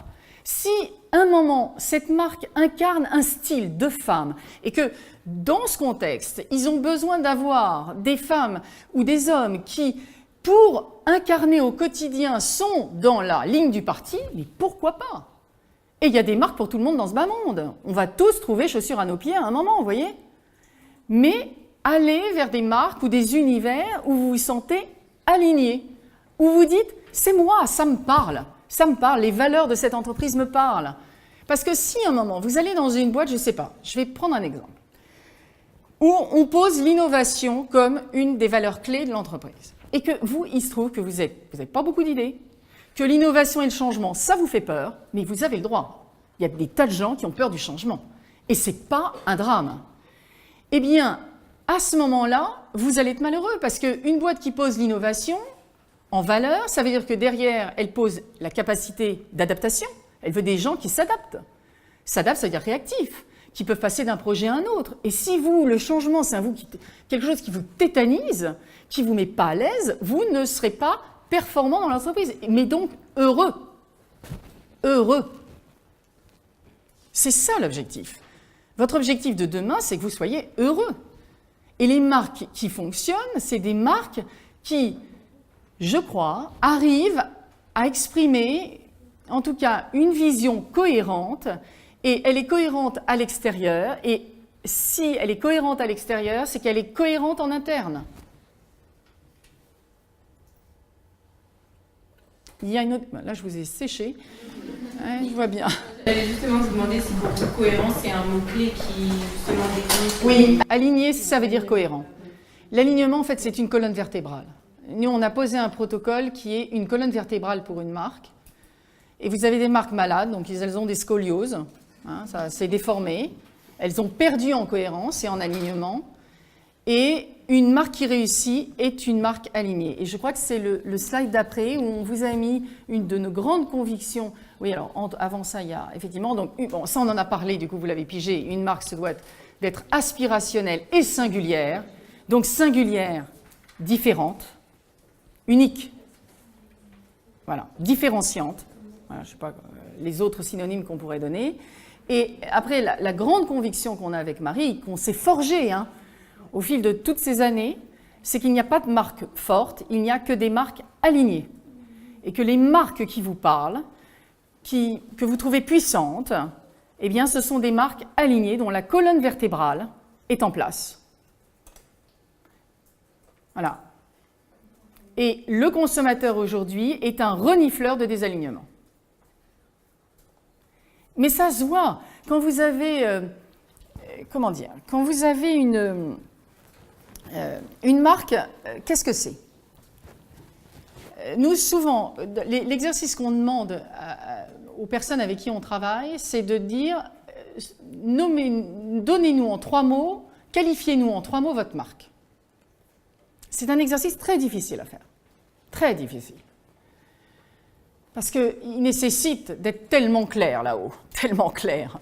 Si, à un moment, cette marque incarne un style de femme et que, dans ce contexte, ils ont besoin d'avoir des femmes ou des hommes qui, pour incarner au quotidien, sont dans la ligne du parti, mais pourquoi pas? Et il y a des marques pour tout le monde dans ce bas monde. On va tous trouver chaussures à nos pieds à un moment, vous voyez? Mais allez vers des marques ou des univers où vous vous sentez aligné, où vous dites « c'est moi, ça me parle ». Ça me parle, les valeurs de cette entreprise me parlent. Parce que si à un moment, vous allez dans une boîte, je ne sais pas, je vais prendre un exemple, où on pose l'innovation comme une des valeurs clés de l'entreprise, et que vous, il se trouve que vous n'avez pas beaucoup d'idées, que l'innovation et le changement, ça vous fait peur, mais vous avez le droit. Il y a des tas de gens qui ont peur du changement, et ce n'est pas un drame. Eh bien, à ce moment-là, vous allez être malheureux, parce qu'une boîte qui pose l'innovation, en valeur, ça veut dire que derrière, elle pose la capacité d'adaptation. Elle veut des gens qui s'adaptent. S'adaptent, ça veut dire réactifs, qui peuvent passer d'un projet à un autre. Et si vous, le changement, c'est quelque chose qui vous tétanise, qui ne vous met pas à l'aise, vous ne serez pas performant dans l'entreprise, mais donc heureux. Heureux. C'est ça l'objectif. Votre objectif de demain, c'est que vous soyez heureux. Et les marques qui fonctionnent, c'est des marques qui, je crois, arrive à exprimer, en tout cas, une vision cohérente, et elle est cohérente à l'extérieur, et si elle est cohérente à l'extérieur, c'est qu'elle est cohérente en interne. Il y a une autre... Là, je vous ai séché. Ouais, je vois bien. J'allais justement vous demander si pour vous, cohérence, c'est un mot-clé qui, justement, définit... Oui, aligné, ça veut dire cohérent. L'alignement, en fait, c'est une colonne vertébrale. Nous, on a posé un protocole qui est une colonne vertébrale pour une marque. Et vous avez des marques malades, donc elles ont des scolioses, hein, ça s'est déformé. Elles ont perdu en cohérence et en alignement. Et une marque qui réussit est une marque alignée. Et je crois que c'est le slide d'après où on vous a mis une de nos grandes convictions. Oui, alors avant ça, il y a effectivement, donc bon, ça on en a parlé, du coup vous l'avez pigé, une marque se doit d'être aspirationnelle et singulière. Donc singulière, différente, unique, voilà, différenciante, voilà, je ne sais pas les autres synonymes qu'on pourrait donner. Et après, la grande conviction qu'on a avec Marie, qu'on s'est forgée au fil de toutes ces années, c'est qu'il n'y a pas de marque forte, il n'y a que des marques alignées. Et que les marques qui vous parlent, que vous trouvez puissantes, eh bien, ce sont des marques alignées dont la colonne vertébrale est en place. Voilà. Et le consommateur aujourd'hui est un renifleur de désalignement. Mais ça se voit. Quand vous avez comment dire, quand vous avez une marque, qu'est-ce que c'est? Nous, souvent, l'exercice qu'on demande aux personnes avec qui on travaille, c'est de dire, donnez-nous en 3 mots, qualifiez-nous en 3 mots votre marque. C'est un exercice très difficile à faire, très difficile. Parce qu'il nécessite d'être tellement clair là-haut, tellement clair,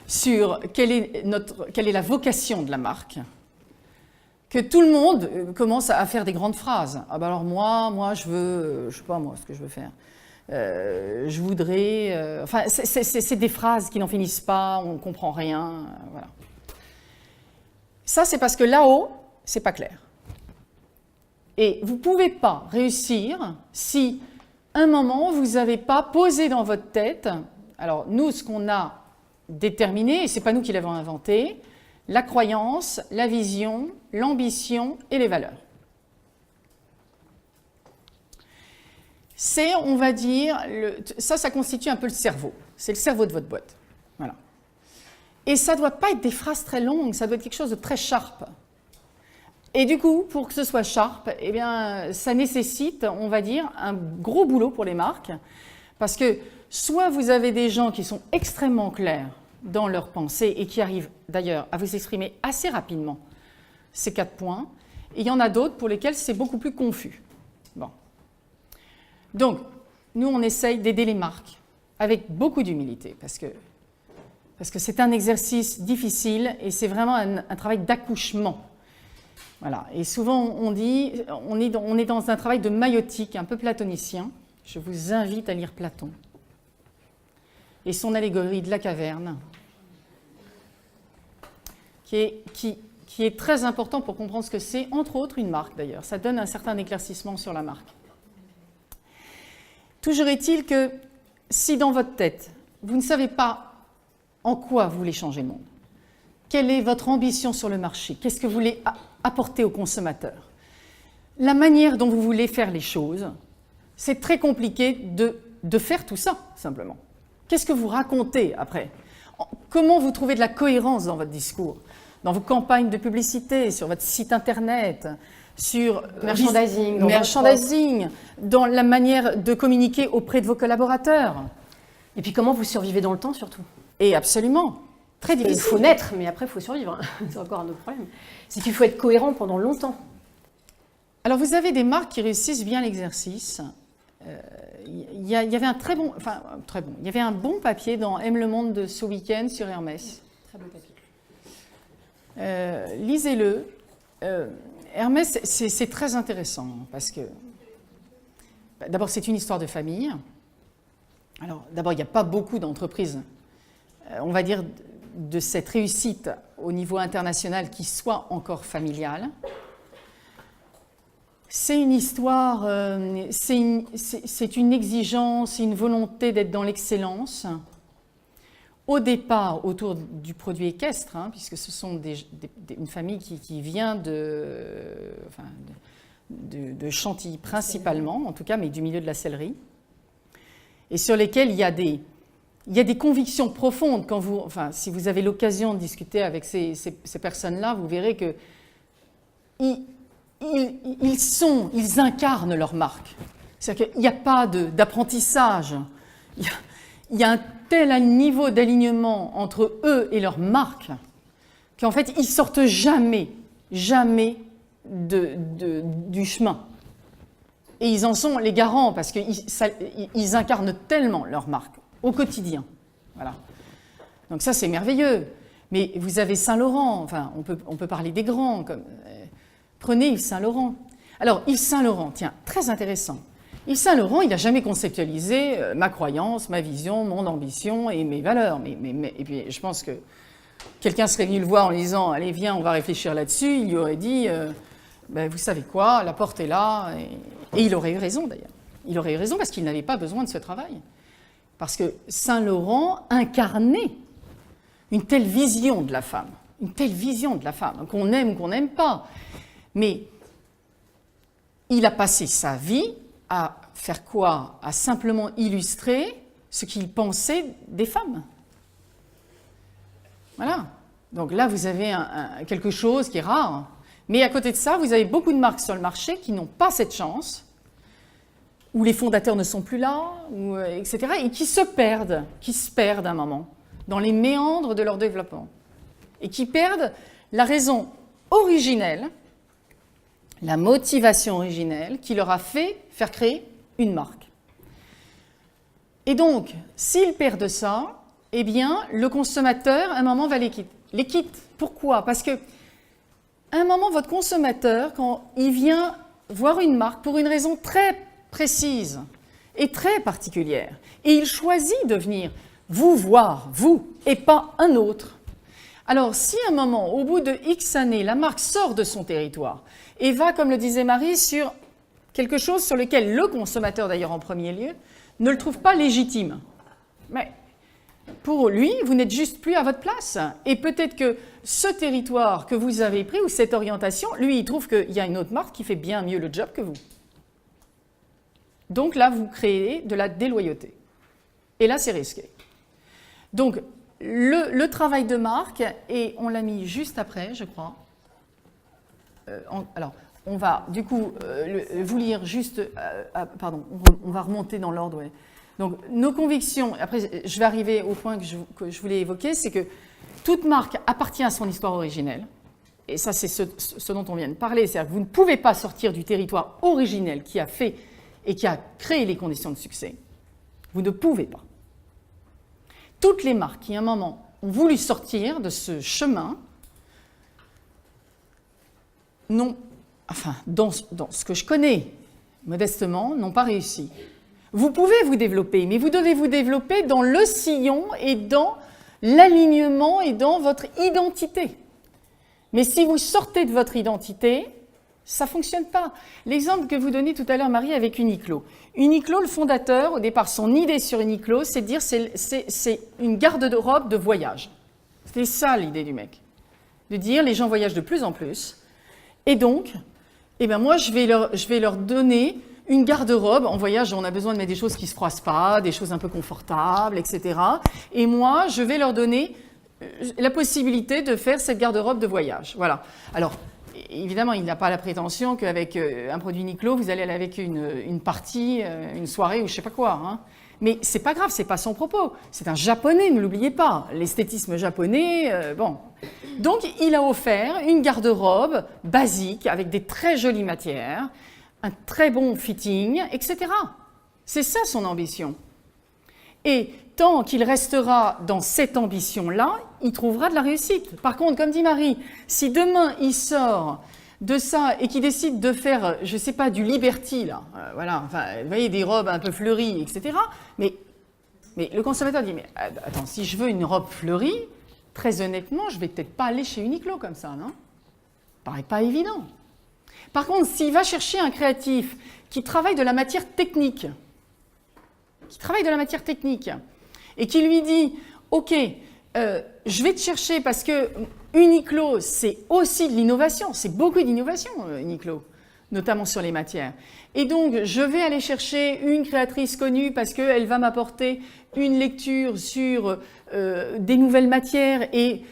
sur quelle est la vocation de la marque, que tout le monde commence à faire des grandes phrases. Ah ben alors moi je veux, je sais pas moi ce que je veux faire. Je voudrais, enfin c'est des phrases qui n'en finissent pas, on ne comprend rien, voilà. Ça c'est parce que là-haut, c'est pas clair. Et vous ne pouvez pas réussir si, un moment, vous n'avez pas posé dans votre tête, alors nous, ce qu'on a déterminé, et ce n'est pas nous qui l'avons inventé, la croyance, la vision, l'ambition et les valeurs. C'est, on va dire, ça constitue un peu le cerveau. C'est le cerveau de votre boîte. Voilà. Et ça ne doit pas être des phrases très longues, ça doit être quelque chose de très sharp. Et du coup, pour que ce soit sharp, eh bien, ça nécessite, on va dire, un gros boulot pour les marques, parce que soit vous avez des gens qui sont extrêmement clairs dans leurs pensées et qui arrivent d'ailleurs à vous exprimer assez rapidement ces 4 points, et il y en a d'autres pour lesquels c'est beaucoup plus confus. Bon. Donc, nous, on essaye d'aider les marques avec beaucoup d'humilité, parce que c'est un exercice difficile et c'est vraiment un travail d'accouchement. Voilà. Et souvent, on dit, on est dans un travail de maïotique, un peu platonicien. Je vous invite à lire Platon et son allégorie de la caverne, qui est très important pour comprendre ce que c'est, entre autres une marque d'ailleurs. Ça donne un certain éclaircissement sur la marque. Toujours est-il que si dans votre tête, vous ne savez pas en quoi vous voulez changer le monde, quelle est votre ambition sur le marché, qu'est-ce que vous voulez apporter aux consommateurs, la manière dont vous voulez faire les choses, c'est très compliqué de faire tout ça, simplement. Qu'est-ce que vous racontez après? Comment vous trouvez de la cohérence dans votre discours, dans vos campagnes de publicité, sur votre site internet, sur merchandising, dans la manière de communiquer auprès de vos collaborateurs. Et puis comment vous survivez dans le temps surtout. Et absolument, très difficile. Il faut naître, mais après il faut survivre. C'est encore un autre problème. C'est qu'il faut être cohérent pendant longtemps. Alors vous avez des marques qui réussissent bien l'exercice. Il y avait il y avait un bon papier dans Aime le monde de ce week-end sur Hermès. Très beau papier. Lisez-le. Hermès, c'est très intéressant parce que, d'abord, c'est une histoire de famille. Alors, d'abord, il n'y a pas beaucoup d'entreprises, on va dire, de cette réussite au niveau international qui soit encore familiale. C'est une histoire, c'est une exigence, une volonté d'être dans l'excellence. Au départ, autour du produit équestre, puisque ce sont une famille qui vient de Chantilly principalement, en tout cas, mais du milieu de la sellerie, et sur lesquels il y a des convictions profondes. Si vous avez l'occasion de discuter avec ces personnes-là, vous verrez que ils incarnent leur marque. C'est-à-dire qu'il n'y a pas jamais il y a un tel niveau d'alignement entre eux et leur marque qu'en fait, ils sortent jamais du chemin. Et ils en sont les garants parce qu'ils incarnent tellement leur marque au quotidien. Voilà. Donc ça, c'est merveilleux. Mais vous avez Saint-Laurent, on peut parler des grands. Prenez Yves Saint-Laurent. Alors, Yves Saint-Laurent, tiens, très intéressant. Yves Saint-Laurent, il n'a jamais conceptualisé ma croyance, ma vision, mon ambition et mes valeurs. Et puis, je pense que quelqu'un serait venu le voir en lui disant « Allez, viens, on va réfléchir là-dessus », il lui aurait dit vous savez quoi, la porte est là. Et il aurait eu raison, d'ailleurs. Il aurait eu raison parce qu'il n'avait pas besoin de ce travail. Parce que Saint-Laurent incarnait une telle vision de la femme, qu'on aime ou qu'on n'aime pas. Mais il a passé sa vie à faire quoi? À simplement illustrer ce qu'il pensait des femmes. Voilà. Donc là, vous avez quelque chose qui est rare. Mais à côté de ça, vous avez beaucoup de marques sur le marché qui n'ont pas cette chance, où les fondateurs ne sont plus là, etc., et qui se perdent à un moment, dans les méandres de leur développement, et qui perdent la raison originelle, la motivation originelle qui leur a fait faire créer une marque. Et donc, s'ils perdent ça, eh bien, le consommateur, à un moment, va les quitter. Les quitte. Pourquoi? Parce que, à un moment, votre consommateur, quand il vient voir une marque pour une raison très précise et très particulière, et il choisit de venir vous voir, vous, et pas un autre. Alors, si à un moment, au bout de X années, la marque sort de son territoire et va, comme le disait Marie, sur quelque chose sur lequel le consommateur, d'ailleurs en premier lieu, ne le trouve pas légitime. Mais pour lui, vous n'êtes juste plus à votre place. Et peut-être que ce territoire que vous avez pris, ou cette orientation, lui, il trouve qu'il y a une autre marque qui fait bien mieux le job que vous. Donc là, vous créez de la déloyauté. Et là, c'est risqué. Donc, le travail de marque, et on l'a mis juste après, je crois. Alors, on va du coup vous lire juste... pardon, on va remonter dans l'ordre. Ouais. Donc, nos convictions, après je vais arriver au point que je voulais évoquer, c'est que toute marque appartient à son histoire originelle. Et ça, c'est ce dont on vient de parler. C'est-à-dire que vous ne pouvez pas sortir du territoire originel qui a fait et qui a créé les conditions de succès. Vous ne pouvez pas. Toutes les marques qui, à un moment, ont voulu sortir de ce chemin, n'ont, enfin, dans ce que je connais, modestement, n'ont pas réussi. Vous pouvez vous développer, mais vous devez vous développer dans le sillon et dans l'alignement et dans votre identité. Mais si vous sortez de votre identité, ça ne fonctionne pas. L'exemple que vous donnez tout à l'heure, Marie, avec Uniqlo. Uniqlo, le fondateur, au départ, son idée sur Uniqlo, c'est de dire c'est une garde-robe de voyage. C'était ça l'idée du mec. De dire les gens voyagent de plus en plus. Et donc, eh ben moi, je vais leur donner une garde-robe. En voyage, on a besoin de mettre des choses qui ne se froissent pas, des choses un peu confortables, etc. Et moi, je vais leur donner la possibilité de faire cette garde-robe de voyage. Voilà. Alors, évidemment, il n'a pas la prétention qu'avec un produit Uniqlo, vous allez aller avec une partie, une soirée ou je ne sais pas quoi. Hein. Mais ce n'est pas grave, ce n'est pas son propos. C'est un japonais, ne l'oubliez pas. L'esthétisme japonais, bon. Donc, il a offert une garde-robe basique avec des très jolies matières, un très bon fitting, etc. C'est ça son ambition. Et tant qu'il restera dans cette ambition-là, il trouvera de la réussite. Par contre, comme dit Marie, si demain il sort de ça et qu'il décide de faire, je ne sais pas, du Liberty, là, voilà, enfin, vous voyez, des robes un peu fleuries, etc. Mais le consommateur dit, mais attends, si je veux une robe fleurie, très honnêtement, je ne vais peut-être pas aller chez Uniqlo comme ça, non? Ça ne paraît pas évident. Par contre, s'il va chercher un créatif qui travaille de la matière technique, et qui lui dit « Ok, je vais te chercher parce que Uniqlo, c'est aussi de l'innovation, c'est beaucoup d'innovation, Uniqlo, notamment sur les matières. Et donc, je vais aller chercher une créatrice connue parce qu'elle va m'apporter une lecture sur des nouvelles matières et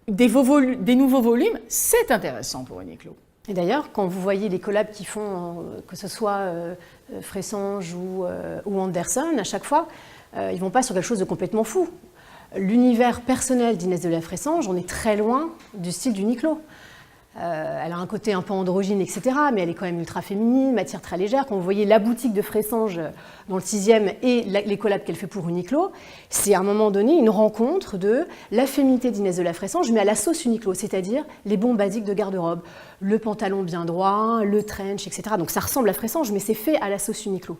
des nouveaux volumes. C'est intéressant pour Uniqlo. » Et d'ailleurs, quand vous voyez les collabs qu'ils font, que ce soit Fressange ou Anderson, à chaque fois, ils ne vont pas sur quelque chose de complètement fou. L'univers personnel d'Inès de la Fressange, on est très loin du style d'Uniqlo. Elle a un côté un peu androgyne, etc., mais elle est quand même ultra féminine, matière très légère. Quand vous voyez la boutique de Fressange dans le 6e et les collabs qu'elle fait pour Uniqlo, c'est à un moment donné une rencontre de la féminité d'Inès de la Fressange, mais à la sauce Uniqlo, c'est-à-dire les bons basiques de garde-robe, le pantalon bien droit, le trench, etc. Donc ça ressemble à Fressange, mais c'est fait à la sauce Uniqlo.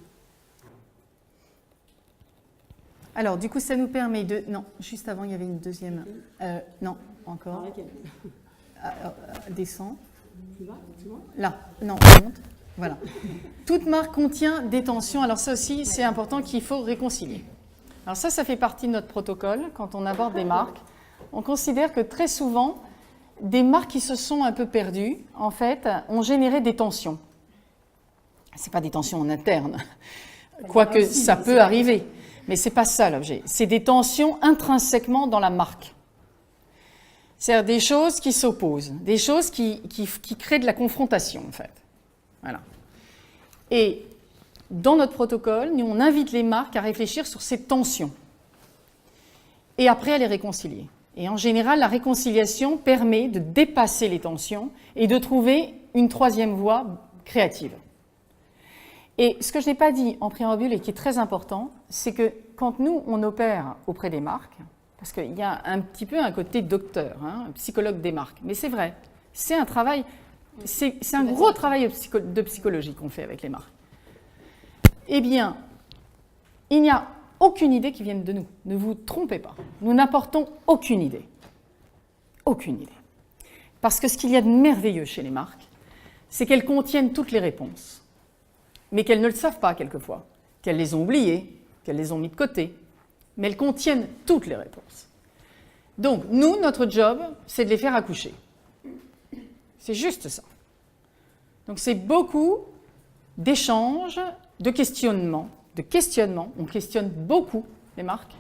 Alors, du coup, ça nous permet de... Non, juste avant, il y avait une deuxième... non, encore. Descend. Là, non, monte. Voilà. Toute marque contient des tensions. Alors ça aussi, c'est important qu'il faut réconcilier. Alors ça fait partie de notre protocole. Quand on aborde des marques, on considère que très souvent, des marques qui se sont un peu perdues, en fait, ont généré des tensions. Ce n'est pas des tensions en interne, quoique ça peut arriver. Mais ce n'est pas ça l'objet. C'est des tensions intrinsèquement dans la marque. C'est-à-dire des choses qui s'opposent, des choses qui créent de la confrontation, en fait. Voilà. Et dans notre protocole, nous, on invite les marques à réfléchir sur ces tensions et après à les réconcilier. Et en général, la réconciliation permet de dépasser les tensions et de trouver une troisième voie créative. Et ce que je n'ai pas dit en préambule et qui est très important, c'est que quand nous, on opère auprès des marques, parce qu'il y a un petit peu un côté docteur, hein, un psychologue des marques, mais c'est vrai, c'est un travail, c'est un gros travail de psychologie qu'on fait avec les marques. Eh bien, il n'y a aucune idée qui vienne de nous. Ne vous trompez pas. Nous n'apportons aucune idée. Aucune idée. Parce que ce qu'il y a de merveilleux chez les marques, c'est qu'elles contiennent toutes les réponses, mais qu'elles ne le savent pas quelquefois, qu'elles les ont oubliées, qu'elles les ont mis de côté, mais elles contiennent toutes les réponses. Donc, nous, notre job, c'est de les faire accoucher. C'est juste ça. Donc, c'est beaucoup d'échanges, de questionnements. On questionne beaucoup les marques.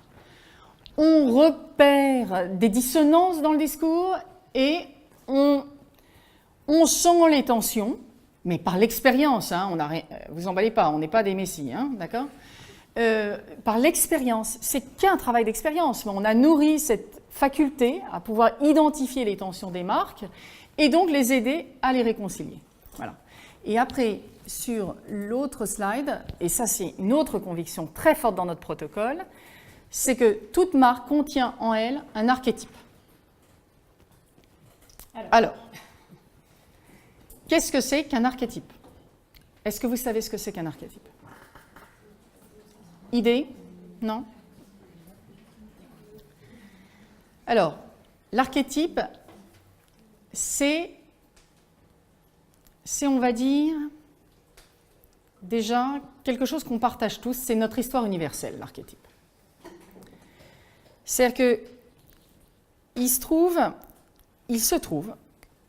On repère des dissonances dans le discours et on sent les tensions, mais par l'expérience, hein, vous emballez pas, on n'est pas des messies, hein, d'accord ? Par l'expérience, c'est qu'un travail d'expérience, mais on a nourri cette faculté à pouvoir identifier les tensions des marques et donc les aider à les réconcilier. Voilà. Et après, sur l'autre slide, et ça c'est une autre conviction très forte dans notre protocole, c'est que toute marque contient en elle un archétype. Alors, qu'est-ce que c'est qu'un archétype? Est-ce que vous savez ce que c'est qu'un archétype? Idée? Non? Alors, l'archétype, c'est, on va dire, déjà quelque chose qu'on partage tous, c'est notre histoire universelle, l'archétype. C'est-à-dire que il se trouve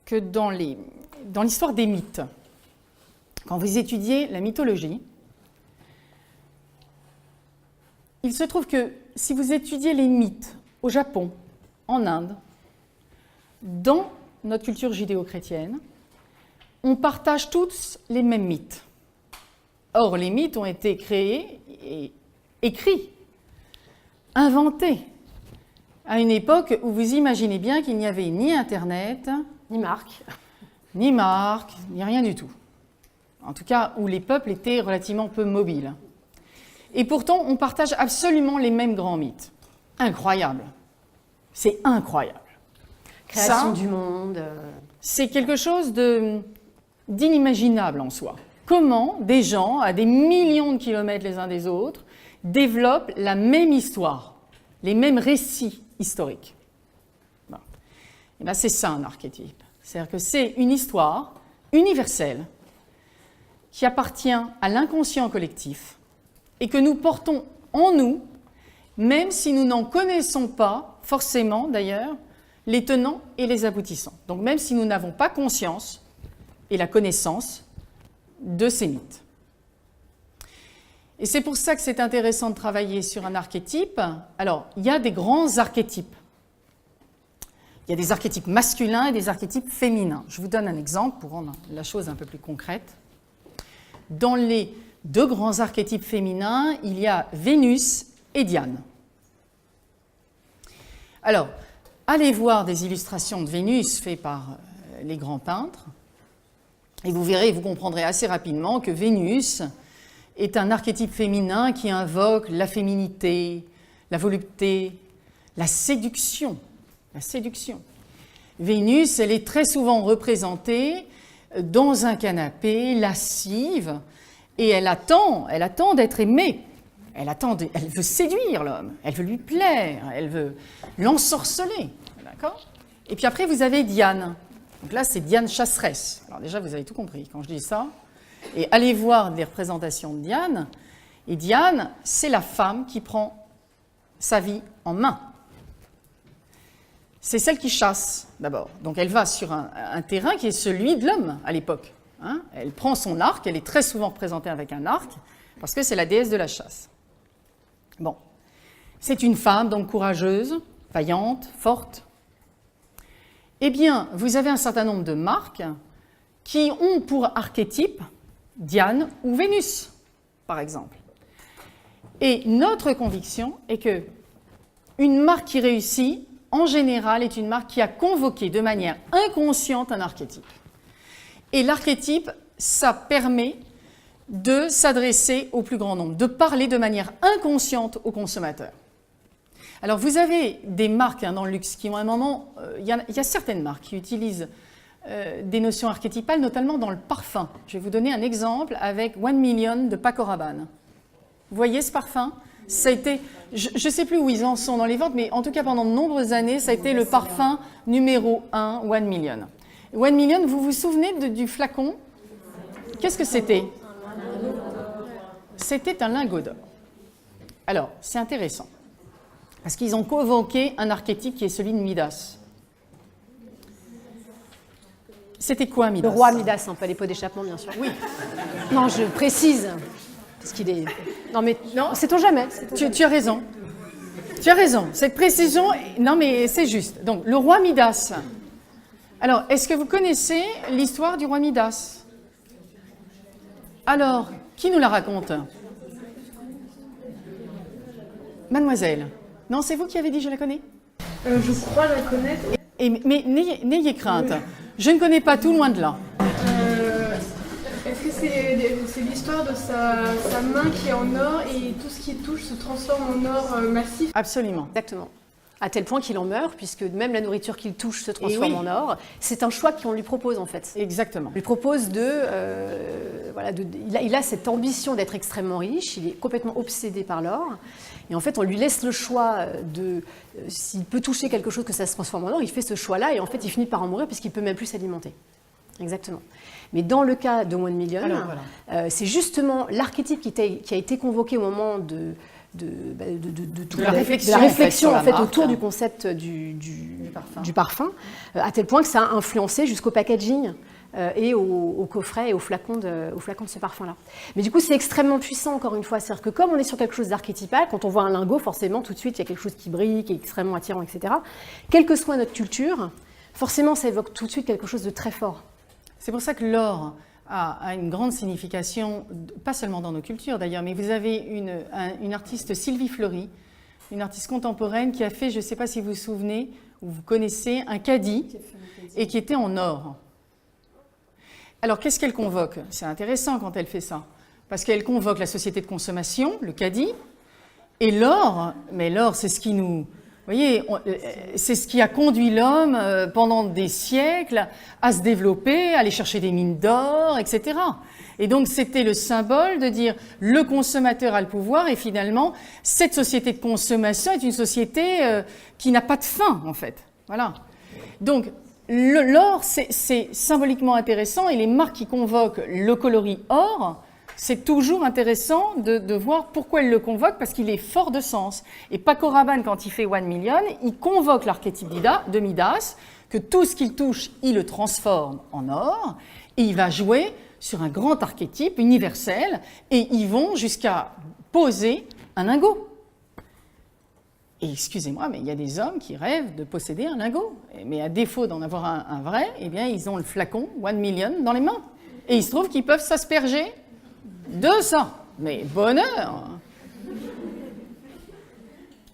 que dans l'histoire des mythes, quand vous étudiez la mythologie, il se trouve que si vous étudiez les mythes au Japon, en Inde, dans notre culture judéo-chrétienne, on partage tous les mêmes mythes. Or, les mythes ont été créés et écrits, inventés, à une époque où vous imaginez bien qu'il n'y avait ni Internet, ni marque, ni rien du tout. En tout cas, où les peuples étaient relativement peu mobiles. Et pourtant, on partage absolument les mêmes grands mythes. Incroyable. C'est incroyable. Création du monde. C'est quelque chose d'inimaginable en soi. Comment des gens, à des millions de kilomètres les uns des autres, développent la même histoire, les mêmes récits historiques. Bon. Et bien, c'est ça un archétype. C'est-à-dire que c'est une histoire universelle qui appartient à l'inconscient collectif et que nous portons en nous, même si nous n'en connaissons pas forcément d'ailleurs les tenants et les aboutissants. Donc même si nous n'avons pas conscience et la connaissance de ces mythes. Et c'est pour ça que c'est intéressant de travailler sur un archétype. Alors, il y a des grands archétypes. Il y a des archétypes masculins et des archétypes féminins. Je vous donne un exemple pour rendre la chose un peu plus concrète. Dans les deux grands archétypes féminins, il y a Vénus et Diane. Alors, allez voir des illustrations de Vénus faites par les grands peintres, et vous verrez, vous comprendrez assez rapidement que Vénus est un archétype féminin qui invoque la féminité, la volupté, la séduction. La séduction. Vénus, elle est très souvent représentée dans un canapé, lascive, et elle attend d'être aimée. Elle veut séduire l'homme, elle veut lui plaire, elle veut l'ensorceler. D'accord ? Et puis après, vous avez Diane. Donc là, c'est Diane chasseresse. Alors déjà, vous avez tout compris quand je dis ça. Et allez voir des représentations de Diane. Et Diane, c'est la femme qui prend sa vie en main. C'est celle qui chasse, d'abord. Donc elle va sur un terrain qui est celui de l'homme à l'époque. Hein ? Elle prend son arc, elle est très souvent représentée avec un arc, parce que c'est la déesse de la chasse. Bon. C'est une femme, donc courageuse, vaillante, forte. eh bien, vous avez un certain nombre de marques qui ont pour archétype Diane ou Vénus, par exemple. Et notre conviction est que une marque qui réussit, en général, est une marque qui a convoqué de manière inconsciente un archétype. Et l'archétype, ça permet de s'adresser au plus grand nombre, de parler de manière inconsciente aux consommateurs. Alors, vous avez des marques dans le luxe qui ont un moment... Il y a certaines marques qui utilisent des notions archétypales, notamment dans le parfum. Je vais vous donner un exemple avec One Million de Paco Rabanne. Vous voyez ce parfum? Ça a été, je ne sais plus où ils en sont dans les ventes, mais en tout cas pendant de nombreuses années, ça a été le parfum numéro 1, One Million. One Million, vous vous souvenez du flacon? Qu'est-ce que c'était? C'était un lingot d'or. Alors, c'est intéressant, parce qu'ils ont convoqué un archétype qui est celui de Midas. C'était quoi Midas? Le roi Midas, pas les pots d'échappement, bien sûr. Oui. Non, je précise, parce qu'il est... Non, mais non, sait-on jamais. Tu as raison. Tu as raison. Cette précision, non mais c'est juste. Donc, le roi Midas. Alors, est-ce que vous connaissez l'histoire du roi Midas? Alors, qui nous la raconte? Mademoiselle. Non, c'est vous qui avez dit je la connais? Je crois la connaître. Mais n'ayez crainte. Je ne connais pas tout, loin de là. Est-ce que c'est l'histoire de sa main qui est en or et tout ce qui touche se transforme en or massif? Absolument. Exactement. À tel point qu'il en meurt, puisque même la nourriture qu'il touche se transforme en or. C'est un choix qu'on lui propose, en fait. Exactement. On lui propose il a cette ambition d'être extrêmement riche, il est complètement obsédé par l'or. Et en fait, on lui laisse le choix s'il peut toucher quelque chose que ça se transforme en or, il fait ce choix-là et en fait, il finit par en mourir puisqu'il ne peut même plus s'alimenter. Exactement. Mais dans le cas de One Million, c'est justement l'archétype qui a été convoqué au moment de la réflexion en fait, autour du concept du parfum, à tel point que ça a influencé jusqu'au packaging et au coffret et au flacon de ce parfum-là. Mais du coup, c'est extrêmement puissant, encore une fois. C'est-à-dire que comme on est sur quelque chose d'archétypal, quand on voit un lingot, forcément, tout de suite, il y a quelque chose qui brille, qui est extrêmement attirant, etc. Quelle que soit notre culture, forcément, ça évoque tout de suite quelque chose de très fort. C'est pour ça que l'or a une grande signification, pas seulement dans nos cultures d'ailleurs, mais vous avez une artiste, Sylvie Fleury, une artiste contemporaine qui a fait, je ne sais pas si vous vous souvenez ou vous connaissez, un caddie et qui était en or. Alors qu'est-ce qu'elle convoque? C'est intéressant quand elle fait ça, parce qu'elle convoque la société de consommation, le caddie, et l'or, mais l'or c'est ce qui nous... Vous voyez, c'est ce qui a conduit l'homme pendant des siècles à se développer, à aller chercher des mines d'or, etc. Et donc, c'était le symbole de dire le consommateur a le pouvoir et finalement, cette société de consommation est une société qui n'a pas de fin, en fait. Voilà. Donc, l'or, c'est symboliquement intéressant et les marques qui convoquent le coloris or, c'est toujours intéressant de voir pourquoi elle le convoque, parce qu'il est fort de sens. Et Paco Rabanne, quand il fait One Million, il convoque l'archétype de Midas, que tout ce qu'il touche, il le transforme en or, et il va jouer sur un grand archétype universel, et ils vont jusqu'à poser un lingot. Et excusez-moi, mais il y a des hommes qui rêvent de posséder un lingot. Mais à défaut d'en avoir un vrai, eh bien, ils ont le flacon One Million dans les mains. Et il se trouve qu'ils peuvent s'asperger de ça. Mais bonheur!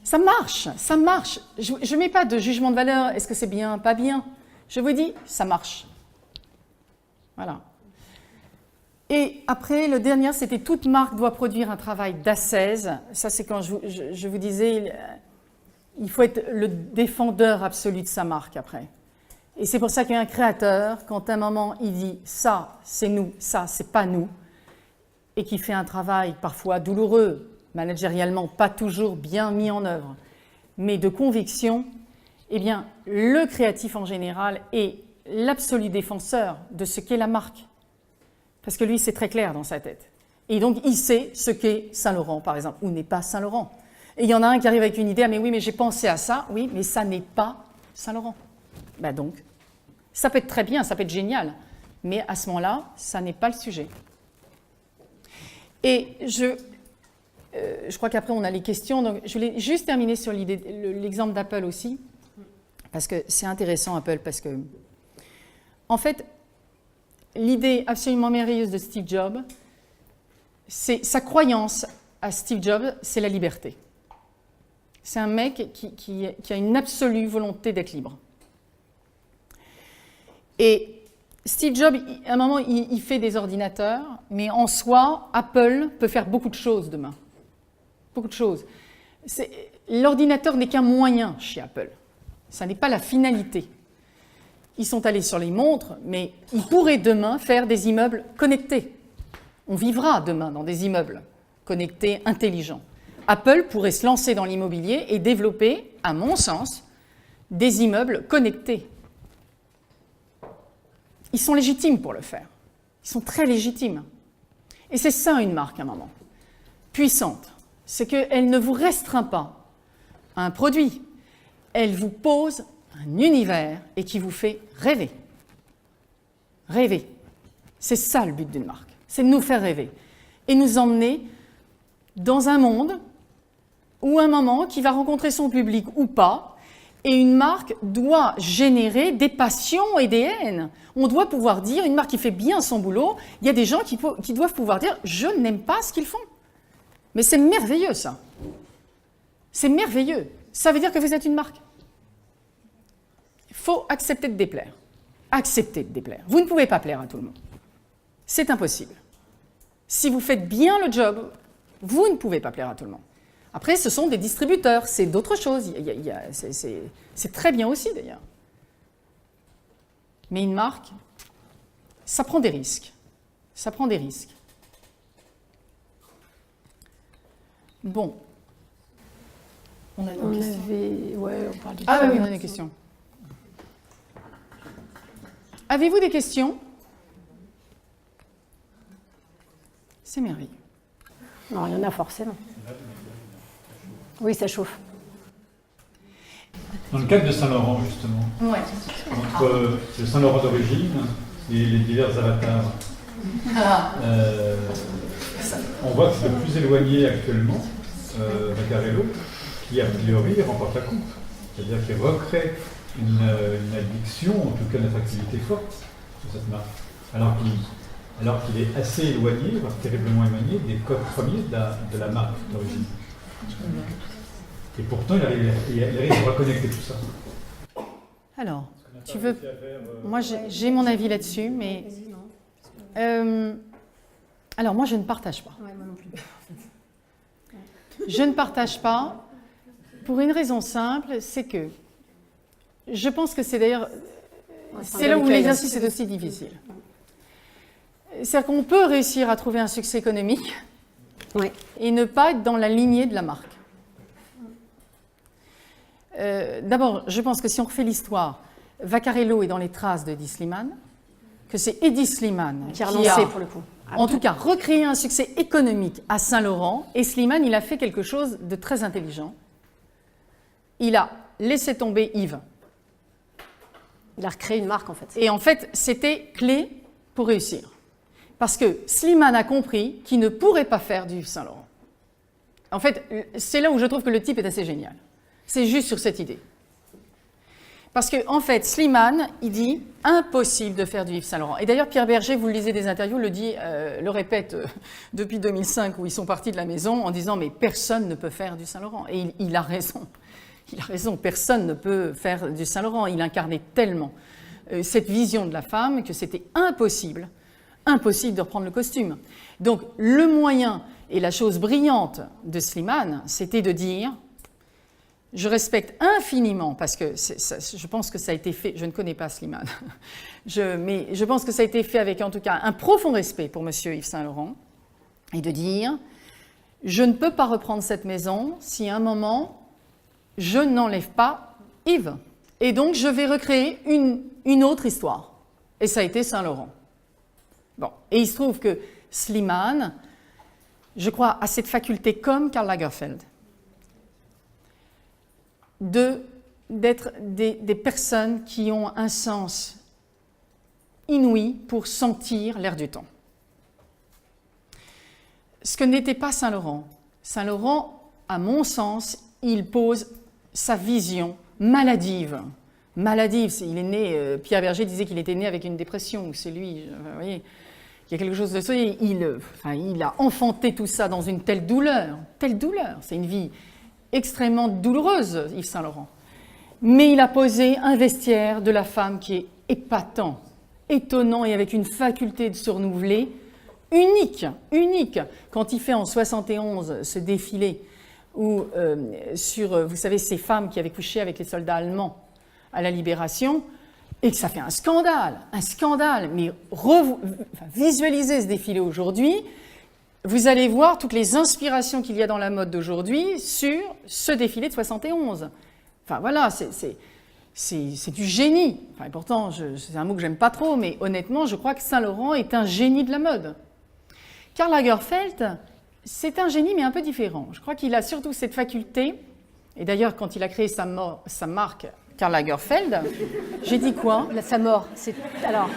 Ça marche, ça marche. Je ne mets pas de jugement de valeur, est-ce que c'est bien, pas bien. Je vous dis, ça marche. Voilà. Et après, le dernier, c'était toute marque doit produire un travail d'ascèse. Ça, c'est quand je vous disais, il faut être le défendeur absolu de sa marque après. Et c'est pour ça qu'un créateur, quand à un moment il dit ça, c'est nous, ça, c'est pas nous, et qui fait un travail parfois douloureux, managérialement pas toujours bien mis en œuvre, mais de conviction, eh bien, le créatif en général est l'absolu défenseur de ce qu'est la marque. Parce que lui, c'est très clair dans sa tête. Et donc, il sait ce qu'est Saint-Laurent, par exemple, ou n'est pas Saint-Laurent. Et il y en a un qui arrive avec une idée, ah, mais oui, mais j'ai pensé à ça, oui, mais ça n'est pas Saint-Laurent. Ben donc, ça peut être très bien, ça peut être génial, mais à ce moment-là, ça n'est pas le sujet. Et je crois qu'après, on a les questions. Donc, je voulais juste terminer sur l'exemple d'Apple aussi. parce que c'est intéressant Apple, parce que, en fait, l'idée absolument merveilleuse de Steve Jobs, c'est sa croyance à Steve Jobs, c'est la liberté. C'est un mec qui a une absolue volonté d'être libre. Et Steve Jobs, à un moment, il fait des ordinateurs, mais en soi, Apple peut faire beaucoup de choses demain. Beaucoup de choses. L'ordinateur n'est qu'un moyen chez Apple. Ça n'est pas la finalité. Ils sont allés sur les montres, mais ils pourraient demain faire des immeubles connectés. On vivra demain dans des immeubles connectés, intelligents. Apple pourrait se lancer dans l'immobilier et développer, à mon sens, des immeubles connectés. Ils sont légitimes pour le faire. Ils sont très légitimes. Et c'est ça une marque à un moment. Puissante. C'est qu'elle ne vous restreint pas à un produit. Elle vous pose un univers et qui vous fait rêver. Rêver. C'est ça le but d'une marque. C'est de nous faire rêver. Et nous emmener dans un monde ou un moment qui va rencontrer son public ou pas. Et une marque doit générer des passions et des haines. On doit pouvoir dire, une marque qui fait bien son boulot, il y a des gens qui doivent pouvoir dire « je n'aime pas ce qu'ils font ». Mais c'est merveilleux ça. C'est merveilleux. Ça veut dire que vous êtes une marque. Il faut accepter de déplaire. Accepter de déplaire. Vous ne pouvez pas plaire à tout le monde. C'est impossible. Si vous faites bien le job, vous ne pouvez pas plaire à tout le monde. Après, ce sont des distributeurs, c'est d'autres choses. C'est très bien aussi, d'ailleurs. Mais une marque, ça prend des risques. Ça prend des risques. Bon. On a une question. Ouais, on parle de Ah oui, on a des questions. Avez-vous des questions? C'est merveilleux. Non, il y en a forcément. Oui, ça chauffe. Dans le cadre de Saint-Laurent, justement, Ouais. entre le Saint-Laurent d'origine et les divers avatars, on voit que c'est le plus éloigné actuellement, Vaccarello, qui a priori remporte la coupe. C'est-à-dire qu'il recrée une addiction, en tout cas une attractivité forte sur cette marque. Alors qu'il est assez éloigné, voire terriblement éloigné, des codes premiers de la marque d'origine. Et pourtant, il arrive à reconnecter tout ça. Alors, tu veux... Moi, j'ai mon avis là-dessus, mais... Alors, moi, je ne partage pas. Ouais, moi non plus. Je ne partage pas pour une raison simple, c'est que je pense que c'est d'ailleurs... c'est là où l'exercice est aussi difficile. C'est-à-dire qu'on peut réussir à trouver un succès économique et ne pas être dans la lignée de la marque. D'abord, je pense que si on refait l'histoire, Vaccarello est dans les traces de Eddie Slimane, que c'est Eddie Slimane qui a relancé pour le coup. En tout cas, recréé un succès économique à Saint-Laurent, et Slimane, il a fait quelque chose de très intelligent. Il a laissé tomber Yves. Il a recréé une marque en fait. Et en fait, c'était clé pour réussir. Parce que Slimane a compris qu'il ne pourrait pas faire du Yves Saint-Laurent. En fait, c'est là où je trouve que le type est assez génial. C'est juste sur cette idée. Parce qu'en fait, Slimane, il dit impossible de faire du Yves Saint-Laurent. Et d'ailleurs, Pierre Berger, vous le lisez des interviews, le répète depuis 2005, où ils sont partis de la maison en disant mais personne ne peut faire du Saint-Laurent. Et il a raison. Il a raison, personne ne peut faire du Saint-Laurent. Il incarnait tellement cette vision de la femme que c'était impossible de reprendre le costume. Donc le moyen et la chose brillante de Slimane, c'était de dire je respecte infiniment, parce que je pense que ça a été fait, je ne connais pas Slimane, mais je pense que ça a été fait avec en tout cas un profond respect pour monsieur Yves Saint-Laurent, et de dire je ne peux pas reprendre cette maison si à un moment je n'enlève pas Yves. Et donc je vais recréer une autre histoire. Et ça a été Saint-Laurent. Bon. Et il se trouve que Slimane, je crois, a cette faculté comme Karl Lagerfeld d'être des personnes qui ont un sens inouï pour sentir l'air du temps. Ce que n'était pas Saint-Laurent. Saint-Laurent, à mon sens, il pose sa vision maladive maladive. Il est né, Pierre Berger disait qu'il était né avec une dépression, c'est lui, vous voyez. Il y a quelque chose de ça, il a enfanté tout ça dans une telle douleur. C'est une vie extrêmement douloureuse, Yves Saint-Laurent. Mais il a posé un vestiaire de la femme qui est épatant, étonnant et avec une faculté de se renouveler unique. Quand il fait en 71 ce défilé où, vous savez, ces femmes qui avaient couché avec les soldats allemands à la Libération, et que ça fait un scandale, mais visualisez ce défilé aujourd'hui, vous allez voir toutes les inspirations qu'il y a dans la mode d'aujourd'hui sur ce défilé de 71. Enfin voilà, c'est du génie. Enfin, et pourtant, c'est un mot que j'aime pas trop, mais honnêtement, je crois que Saint-Laurent est un génie de la mode. Karl Lagerfeld, c'est un génie, mais un peu différent. Je crois qu'il a surtout cette faculté, et d'ailleurs, quand il a créé sa marque Karl Lagerfeld, j'ai dit quoi? Sa mort. Alors,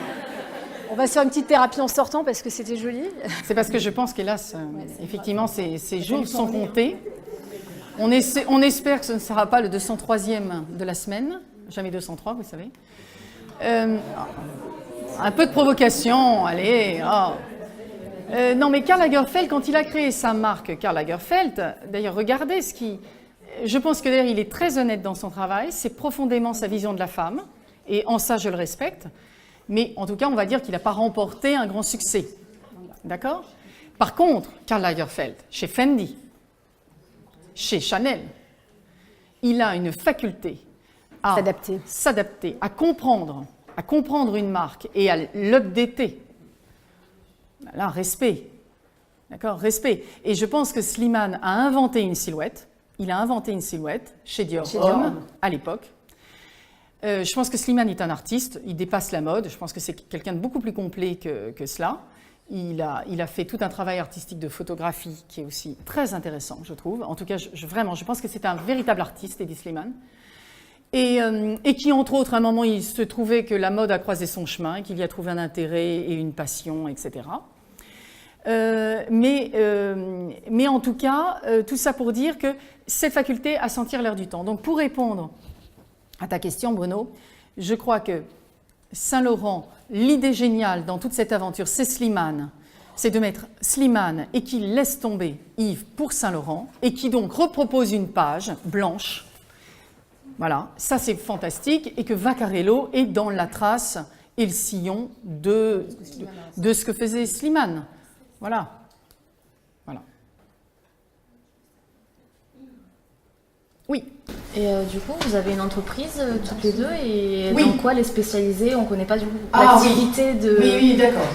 on va se faire une petite thérapie en sortant parce que c'était joli. C'est parce que je pense qu'hélas, effectivement, ces jours sont comptés. On espère que ce ne sera pas le 203e de la semaine. Jamais 203, vous savez. Un peu de provocation, allez. Non, mais Karl Lagerfeld, quand il a créé sa marque Karl Lagerfeld, d'ailleurs, regardez ce qui... Je pense que d'ailleurs, il est très honnête dans son travail. C'est profondément sa vision de la femme. Et en ça, je le respecte. Mais en tout cas, on va dire qu'il n'a pas remporté un grand succès. D'accord? Par contre, Karl Lagerfeld, chez Fendi, chez Chanel, il a une faculté à s'adapter, à comprendre une marque et à l'updater. Là, respect. D'accord? Respect. Et je pense que Slimane a inventé une silhouette. Il a inventé une silhouette chez Dior Homme à l'époque. Je pense que Slimane est un artiste, il dépasse la mode. Je pense que c'est quelqu'un de beaucoup plus complet que cela. Il a fait tout un travail artistique de photographie qui est aussi très intéressant, je trouve. En tout cas, vraiment, je pense que c'est un véritable artiste, Hedi Slimane. Et qui, entre autres, à un moment, il se trouvait que la mode a croisé son chemin, qu'il y a trouvé un intérêt et une passion, etc. Mais en tout cas, tout ça pour dire que cette faculté à sentir l'air du temps. Donc, pour répondre à ta question, Bruno, je crois que Saint-Laurent, l'idée géniale dans toute cette aventure, c'est Slimane. C'est de mettre Slimane et qu'il laisse tomber Yves pour Saint-Laurent et qui donc repropose une page blanche. Voilà, ça c'est fantastique. Et que Vaccarello est dans la trace et le sillon de ce que faisait Slimane. Voilà. Oui. Et du coup, vous avez une entreprise toutes les deux et oui. Dans quoi elle est spécialisée? On ne connaît pas du coup l'activité de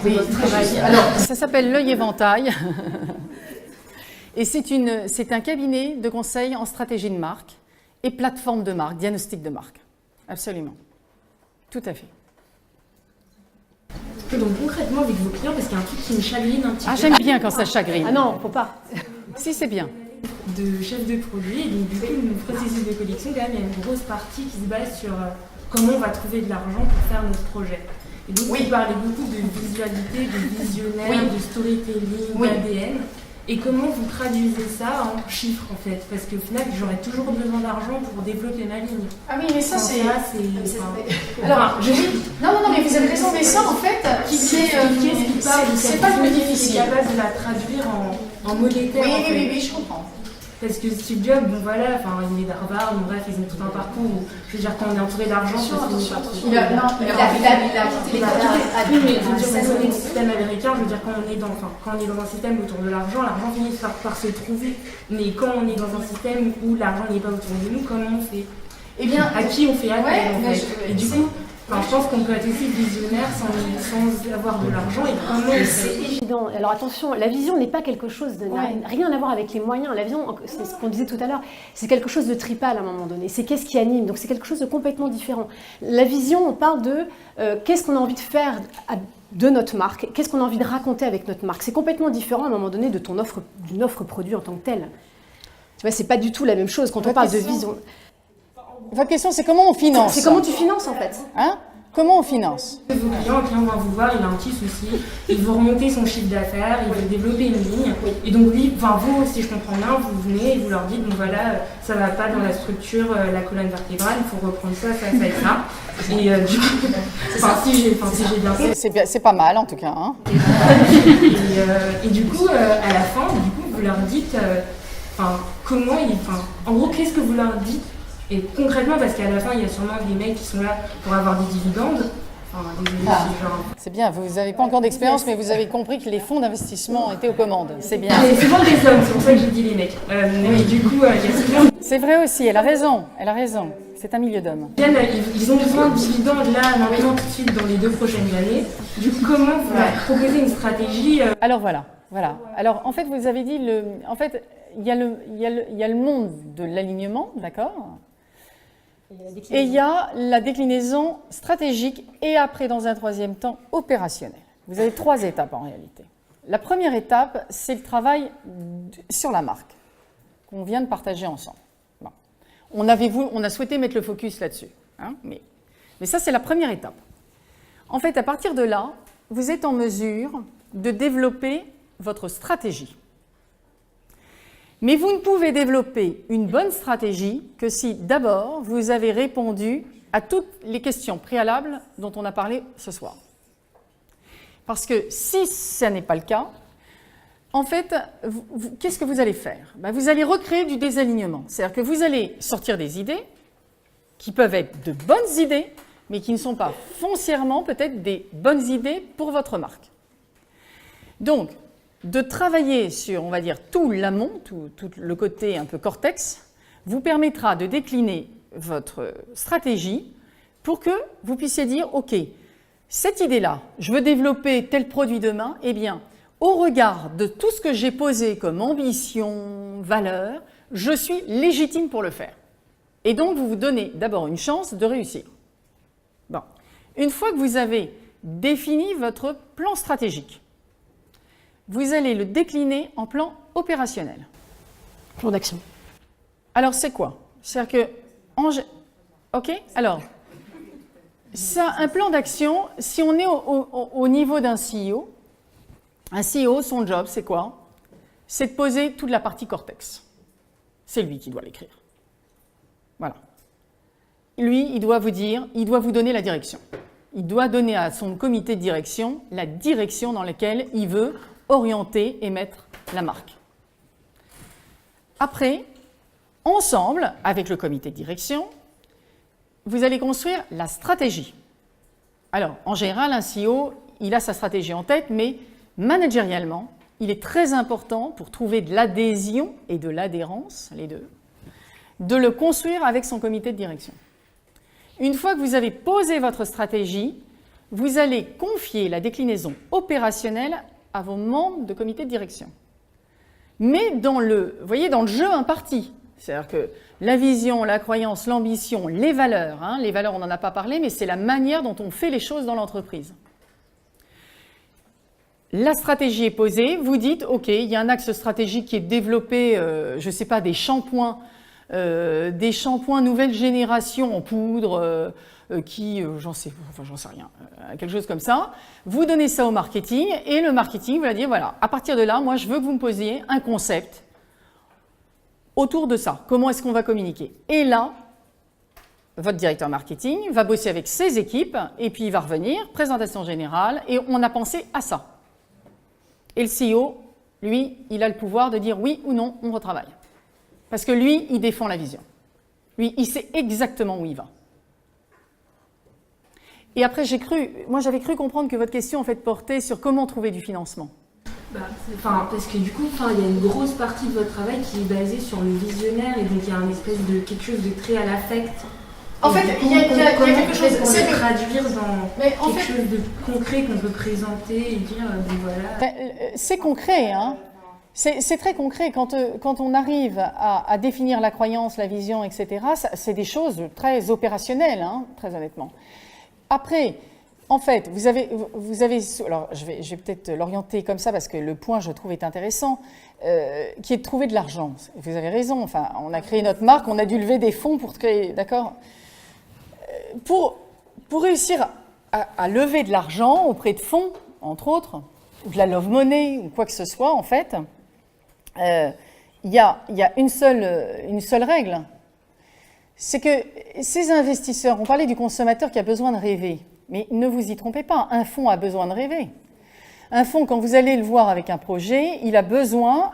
votre travail. Alors, ça s'appelle L'Œil Éventail. Et c'est un cabinet de conseil en stratégie de marque et plateforme de marque, diagnostic de marque. Absolument. Tout à fait. Donc concrètement avec vos clients, parce qu'il y a un truc qui me chagrine un petit peu. Ah, j'aime bien quand ça chagrine. Ah non, faut pas. Si, c'est bien. De chef de produit, et donc du coup, le processus de collection, quand même, il y a une grosse partie qui se base sur comment on va trouver de l'argent pour faire notre projet. Et donc, vous parlez beaucoup de visualité, de visionnaire, de storytelling, d'ADN. Et comment vous traduisez ça en chiffres, en fait? Parce qu'au final, j'aurais toujours besoin d'argent pour développer ma ligne. Ah oui, mais ça, c'est... Alors, Non, mais vous avez raison, mais ça, en fait, c'est pas le plus difficile. Qui est capable de la traduire en monétaire. Oui, je comprends. Parce que Steve Jobs, bon voilà, il est d'Harvard, bref, ils ont tout un parcours où, je veux dire, quand on est entouré d'argent, ça finit par tout. Il a quitté les Oui, mais je veux dire, vous savez, le système américain, je veux dire, quand on est dans un système autour de l'argent finit par se trouver. Mais quand on est dans un système où l'argent n'est pas autour de nous, comment on fait? Eh bien, à qui on fait appel, en fait? Et du coup, je pense qu'on peut être aussi visionnaire sans avoir de l'argent et comment c'est évident. Alors attention, la vision n'est pas quelque chose de... n'a rien à voir avec les moyens. La vision, c'est ce qu'on disait tout à l'heure, c'est quelque chose de tripal à un moment donné. C'est qu'est-ce qui anime. Donc c'est quelque chose de complètement différent. La vision, on parle de qu'est-ce qu'on a envie de faire de notre marque, qu'est-ce qu'on a envie de raconter avec notre marque. C'est complètement différent à un moment donné d'une offre produit en tant que telle. Tu vois, c'est pas du tout la même chose quand on parle de vision. Votre question, c'est comment on finance? C'est comment tu finances, en fait. Hein? Comment on finance? Vos clients, un client va vous voir, il a un petit souci, il veut remonter son chiffre d'affaires, il veut développer une ligne. Et donc lui, enfin vous, si je comprends bien, vous venez et vous leur dites, bon voilà, ça va pas dans la structure, la colonne vertébrale, il faut reprendre ça, ça, ça et ça. Et du coup, si j'ai bien fait. C'est pas mal en tout cas. Hein. Et du coup, à la fin, du coup, vous leur dites, en gros, qu'est-ce que vous leur dites? Et concrètement, parce qu'à la fin, il y a sûrement des mecs qui sont là pour avoir des dividendes. C'est bien, vous n'avez pas encore d'expérience, mais vous avez compris que les fonds d'investissement étaient aux commandes. C'est bien. C'est souvent des hommes, c'est pour ça que j'ai dit les mecs. Mais du coup, il y a souvent... C'est vrai aussi, elle a raison. C'est un milieu d'hommes. Ils ont besoin de dividendes là, maintenant, tout de suite, dans les 2 prochaines années. Du coup, comment vous leur proposez une stratégie Alors voilà. Alors en fait, vous avez dit, il y a le monde de l'alignement, d'accord ? Et il y a la déclinaison stratégique et après, dans un 3e temps, opérationnel. Vous avez 3 étapes en réalité. La première étape, c'est le travail sur la marque qu'on vient de partager ensemble. Bon. On a souhaité mettre le focus là-dessus. Hein, mais ça, c'est la première étape. En fait, à partir de là, vous êtes en mesure de développer votre stratégie. Mais vous ne pouvez développer une bonne stratégie que si d'abord vous avez répondu à toutes les questions préalables dont on a parlé ce soir. Parce que si ce n'est pas le cas, en fait, qu'est-ce que vous allez faire? Vous allez recréer du désalignement. C'est-à-dire que vous allez sortir des idées qui peuvent être de bonnes idées, mais qui ne sont pas foncièrement peut-être des bonnes idées pour votre marque. Donc, de travailler sur, on va dire, tout l'amont, tout le côté un peu cortex, vous permettra de décliner votre stratégie pour que vous puissiez dire, OK, cette idée-là, je veux développer tel produit demain, eh bien, au regard de tout ce que j'ai posé comme ambition, valeur, je suis légitime pour le faire. Et donc, vous vous donnez d'abord une chance de réussir. Bon. Une fois que vous avez défini votre plan stratégique, vous allez le décliner en plan opérationnel. Plan d'action. Alors, c'est quoi? C'est-à-dire que... OK? Alors, ça, un plan d'action, si on est au niveau d'un CEO, un CEO, son job, c'est quoi? C'est de poser toute la partie cortex. C'est lui qui doit l'écrire. Voilà. Lui, il doit vous dire, il doit vous donner la direction. Il doit donner à son comité de direction la direction dans laquelle il veut orienter et mettre la marque. Après, ensemble, avec le comité de direction, vous allez construire la stratégie. Alors, en général, un CEO, il a sa stratégie en tête, mais managérialement, il est très important pour trouver de l'adhésion et de l'adhérence, les deux, de le construire avec son comité de direction. Une fois que vous avez posé votre stratégie, vous allez confier la déclinaison opérationnelle à vos membres de comité de direction. Mais dans le jeu imparti, c'est-à-dire que la vision, la croyance, l'ambition, les valeurs, on n'en a pas parlé, mais c'est la manière dont on fait les choses dans l'entreprise. La stratégie est posée, vous dites, OK, il y a un axe stratégique qui est développé, je ne sais pas, des shampoings nouvelle génération en poudre, j'en sais rien, quelque chose comme ça. Vous donnez ça au marketing et le marketing va dire, voilà, à partir de là, moi, je veux que vous me posiez un concept autour de ça. Comment est-ce qu'on va communiquer? Et là, votre directeur marketing va bosser avec ses équipes et puis il va revenir, présentation générale, et on a pensé à ça. Et le CEO, lui, il a le pouvoir de dire oui ou non, on retravaille. Parce que lui, il défend la vision. Lui, il sait exactement où il va. Et après, j'avais cru comprendre que votre question, en fait, portait sur comment trouver du financement. Parce que du coup, il y a une grosse partie de votre travail qui est basée sur le visionnaire, et donc il y a une espèce de quelque chose de très à l'affect. En fait, il y a quelque chose... C'est traduire dans quelque chose de concret qu'on peut présenter et dire, voilà... C'est concret, hein. C'est très concret. Quand on arrive à définir la croyance, la vision, etc., c'est des choses très opérationnelles, hein, très honnêtement. Après, en fait, vous avez alors je vais peut-être l'orienter comme ça parce que le point, je trouve, est intéressant, qui est de trouver de l'argent. Vous avez raison, enfin, on a créé notre marque, on a dû lever des fonds pour créer, d'accord ? Pour réussir à lever de l'argent auprès de fonds, entre autres, ou de la love money, ou quoi que ce soit, en fait, il y a une seule règle. C'est que ces investisseurs, on parlait du consommateur qui a besoin de rêver, mais ne vous y trompez pas, un fonds a besoin de rêver. Un fonds, quand vous allez le voir avec un projet, il a besoin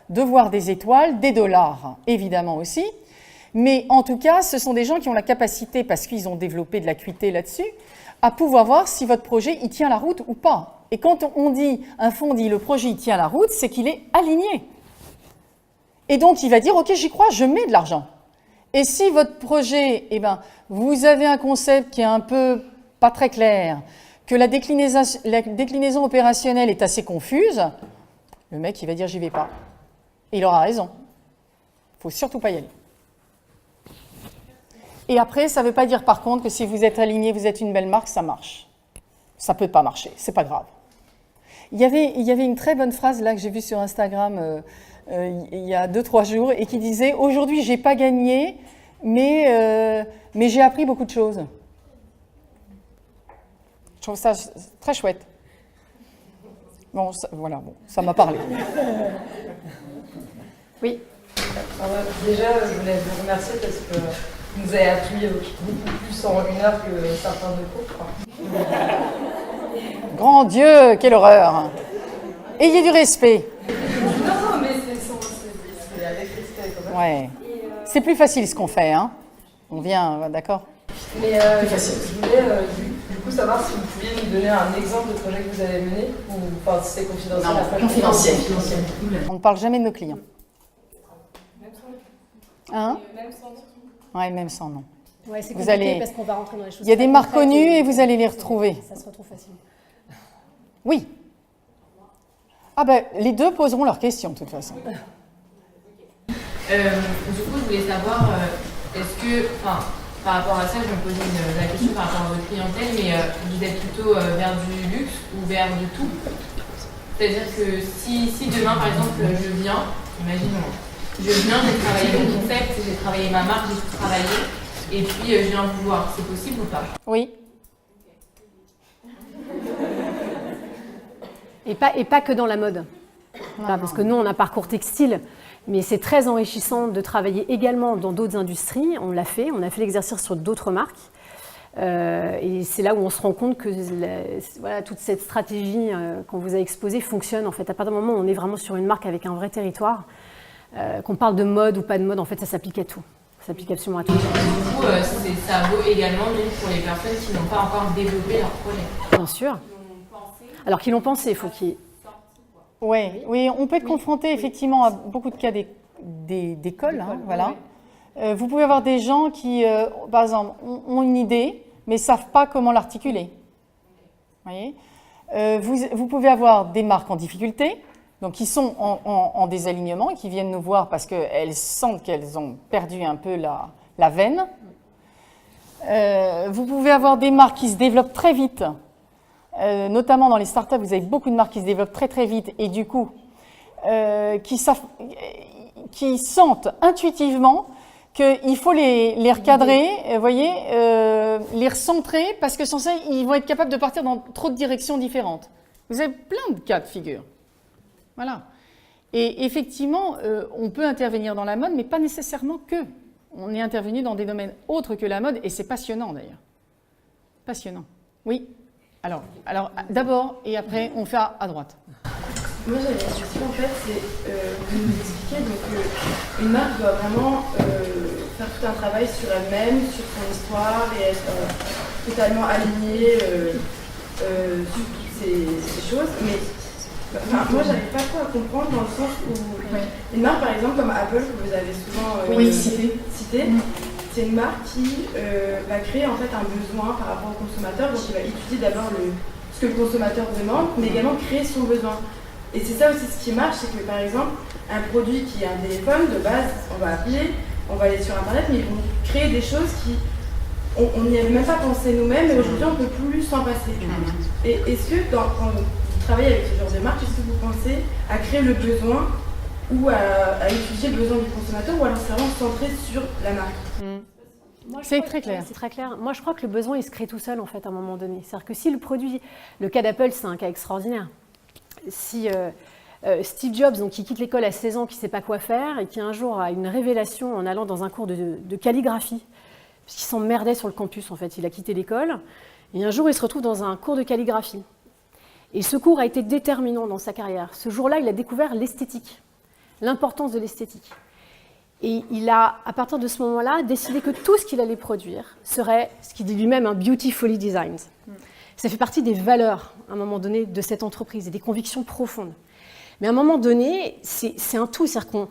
de voir des étoiles, des dollars, évidemment aussi, mais en tout cas, ce sont des gens qui ont la capacité, parce qu'ils ont développé de l'acuité là-dessus, à pouvoir voir si votre projet il tient la route ou pas. Et quand un fonds dit le projet il tient la route, c'est qu'il est aligné. Et donc il va dire ok, j'y crois, je mets de l'argent. Et si votre projet, vous avez un concept qui est un peu pas très clair, que la déclinaison opérationnelle est assez confuse, le mec il va dire j'y vais pas. Et il aura raison. Il faut surtout pas y aller. Et après, ça ne veut pas dire par contre que si vous êtes aligné, vous êtes une belle marque, ça marche. Ça ne peut pas marcher, c'est pas grave. Il y avait une très bonne phrase là que j'ai vue sur Instagram il y a 2-3 jours et qui disait « Aujourd'hui, je n'ai pas gagné, mais j'ai appris beaucoup de choses. » Je trouve ça très chouette. Bon, ça m'a parlé. Oui. Déjà, je voulais vous remercier parce que vous nous avez appris beaucoup plus en 1 heure que certains de cours. Grand Dieu, quelle horreur! Ayez du respect. Non, mais c'est avec respect quand même. Ouais. C'est plus facile ce qu'on fait, hein. On vient, d'accord? Mais je voulais du coup savoir si vous pouviez nous donner un exemple de projet que vous avez mené, ou enfin si c'est confidentiel. Non, confidentiel. On ne parle jamais de nos clients. Hein? Même sans nom. Ouais, même sans nom. Ouais, c'est Vous compliqué allez- parce qu'on va rentrer dans les choses. Il y a des très marques concrètes connues et vous allez les retrouver. Ça se retrouve facilement. Oui. Ah ben, les deux poseront leurs questions, de toute façon. Du coup, je voulais savoir, est-ce que, par rapport à ça, je me posais la question par rapport à votre clientèle, mais vous êtes plutôt vers du luxe ou vers du tout? C'est-à-dire que si demain, par exemple, je viens, imaginons, j'ai travaillé mon concept, j'ai travaillé ma marque, j'ai tout travaillé, et puis je viens vous voir, c'est possible ou pas? Oui. Et pas que dans la mode. Parce que nous, on a un parcours textile, mais c'est très enrichissant de travailler également dans d'autres industries. On a fait l'exercice sur d'autres marques. Et c'est là où on se rend compte que toute cette stratégie qu'on vous a exposée fonctionne. En fait, à partir du moment où on est vraiment sur une marque avec un vrai territoire, qu'on parle de mode ou pas de mode, en fait, ça s'applique à tout. Ça s'applique absolument à tout. Du coup, ça vaut également donc, pour les personnes qui n'ont pas encore développé leur projet. Bien sûr. Alors qu'ils l'ont pensé, il faut qu'ils... Oui, on peut être confronté effectivement à beaucoup de cas d'école. Hein, voilà. Vous pouvez avoir des gens qui, par exemple, ont une idée, mais ne savent pas comment l'articuler. Voyez, vous pouvez avoir des marques en difficulté, donc qui sont en désalignement et qui viennent nous voir parce qu'elles sentent qu'elles ont perdu un peu la veine. Vous pouvez avoir des marques qui se développent très vite. Notamment dans les startups, vous avez beaucoup de marques qui se développent très très vite et du coup, qui sentent intuitivement qu'il faut les recadrer, voyez, les recentrer parce que sans ça, ils vont être capables de partir dans trop de directions différentes. Vous avez plein de cas de figure. Voilà. Et effectivement, on peut intervenir dans la mode, mais pas nécessairement que. On est intervenu dans des domaines autres que la mode et c'est passionnant d'ailleurs. Passionnant. Oui. Alors d'abord et après, on fait à droite. Moi j'avais une question en fait, c'est vous nous expliquez donc une marque doit vraiment faire tout un travail sur elle-même, sur son histoire et être totalement alignée sur toutes ces choses. Mais moi j'arrive pas trop à comprendre dans le sens où une marque par exemple comme Apple que vous avez souvent cité, c'est une marque qui va créer en fait un besoin par rapport au consommateur, donc il va étudier d'abord ce que le consommateur demande, mais également créer son besoin. Et c'est ça aussi ce qui marche, c'est que par exemple, un produit qui est un téléphone, de base, on va appeler, on va aller sur internet, mais on crée des choses on n'y avait même pas pensé nous-mêmes, mais aujourd'hui on ne peut plus s'en passer. Et est-ce que quand vous travaillez avec ce genre de marque, est-ce que vous pensez à créer le besoin ou à étudier le besoin du consommateur, ou alors c'est vraiment centré sur la marque? C'est très clair. C'est très clair. Moi, je crois que le besoin, il se crée tout seul, en fait, à un moment donné. C'est-à-dire que si le produit... Le cas d'Apple, c'est un cas extraordinaire. Si Steve Jobs, donc, qui quitte l'école à 16 ans, qui ne sait pas quoi faire, et qui un jour a une révélation en allant dans un cours de calligraphie, parce qu'il s'emmerdait sur le campus, en fait. Il a quitté l'école, et un jour, il se retrouve dans un cours de calligraphie. Et ce cours a été déterminant dans sa carrière. Ce jour-là, il a découvert l'esthétique, l'importance de l'esthétique. Et il a, à partir de ce moment-là, décidé que tout ce qu'il allait produire serait, ce qu'il dit lui-même, un beautifully designed. Ça fait partie des valeurs, à un moment donné, de cette entreprise et des convictions profondes. Mais à un moment donné, c'est un tout, c'est-à-dire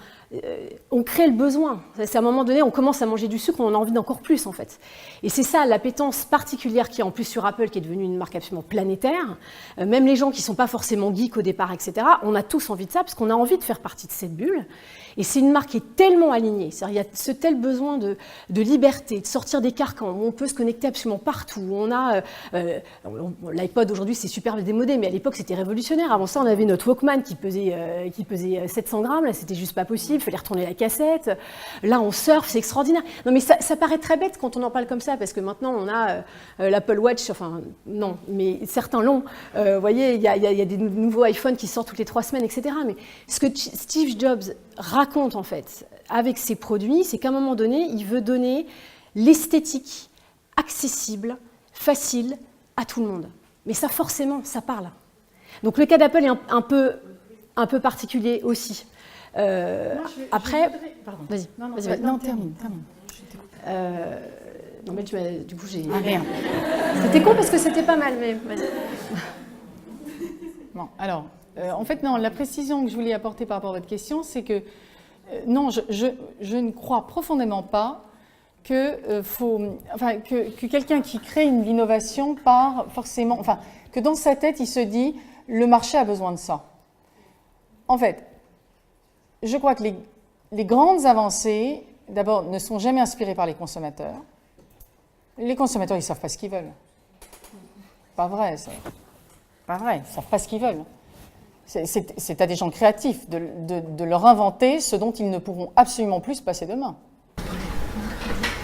qu'on crée le besoin. C'est à un moment donné, on commence à manger du sucre, on en a envie d'encore plus, en fait. Et c'est ça, l'appétence particulière qui est en plus sur Apple, qui est devenue une marque absolument planétaire. Même les gens qui ne sont pas forcément geeks au départ, etc., on a tous envie de ça, parce qu'on a envie de faire partie de cette bulle. Et c'est une marque qui est tellement alignée. C'est-à-dire, il y a ce tel besoin de liberté, de sortir des carcans, où on peut se connecter absolument partout. Où on a l'iPod aujourd'hui, c'est super démodé, mais à l'époque, c'était révolutionnaire. Avant ça, on avait notre Walkman qui pesait 700 grammes. Là, c'était juste pas possible. Il fallait retourner la cassette. Là, on surfe, c'est extraordinaire. Non, mais ça paraît très bête quand on en parle comme ça, parce que maintenant, on a l'Apple Watch. Enfin, non, mais certains l'ont. Vous voyez, il y a des nouveaux iPhones qui sortent toutes les 3 semaines, etc. Mais ce que Steve Jobs raconte en fait avec ses produits, c'est qu'à un moment donné, il veut donner l'esthétique accessible, facile à tout le monde. Mais ça, forcément, ça parle. Donc le cas d'Apple est un peu particulier aussi. Après, pardon, vas-y. Non, termine. Non, mais du coup, j'ai... Ah, rien. C'était con parce que c'était pas mal, mais vas-y. Bon, alors, en fait, non, la précision que je voulais apporter par rapport à votre question, c'est que non, je ne crois profondément pas que quelqu'un qui crée une innovation part forcément, que dans sa tête, il se dit le marché a besoin de ça. En fait, je crois que les grandes avancées, d'abord, ne sont jamais inspirées par les consommateurs. Les consommateurs, ils ne savent pas ce qu'ils veulent. Pas vrai, ça. Pas vrai, ils ne savent pas ce qu'ils veulent. C'est à des gens créatifs de leur inventer ce dont ils ne pourront absolument plus se passer demain.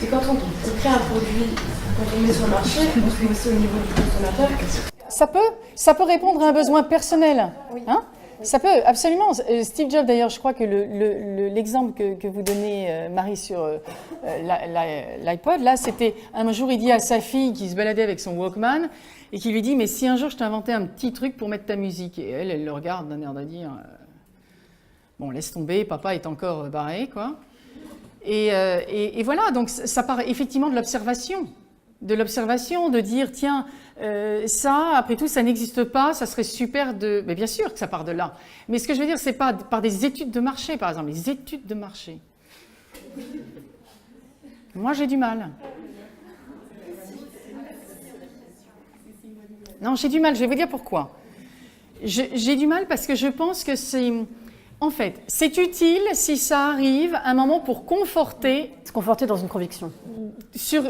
Et quand on crée un produit, quand on le met sur le marché, on se met aussi au niveau du consommateur. Ça peut répondre à un besoin personnel. Hein? Ça peut, absolument. Steve Jobs, d'ailleurs, je crois que l'exemple que vous donnez, Marie, sur l'iPod, là, c'était un jour, il dit à sa fille qui se baladait avec son Walkman et qui lui dit « Mais si un jour je t'inventais un petit truc pour mettre ta musique ?» Et elle le regarde d'un air de dire « Bon, laisse tomber, papa est encore barré, quoi. » Et voilà, donc ça part effectivement de l'observation. De dire, tiens, ça, après tout, ça n'existe pas, ça serait super de... Mais bien sûr que ça part de là. Mais ce que je veux dire, c'est pas par des études de marché, par exemple, les études de marché. Moi, j'ai du mal. Non, j'ai du mal, je vais vous dire pourquoi. J'ai du mal parce que je pense que c'est... En fait, c'est utile si ça arrive à un moment pour conforter... Se conforter dans une conviction. Sur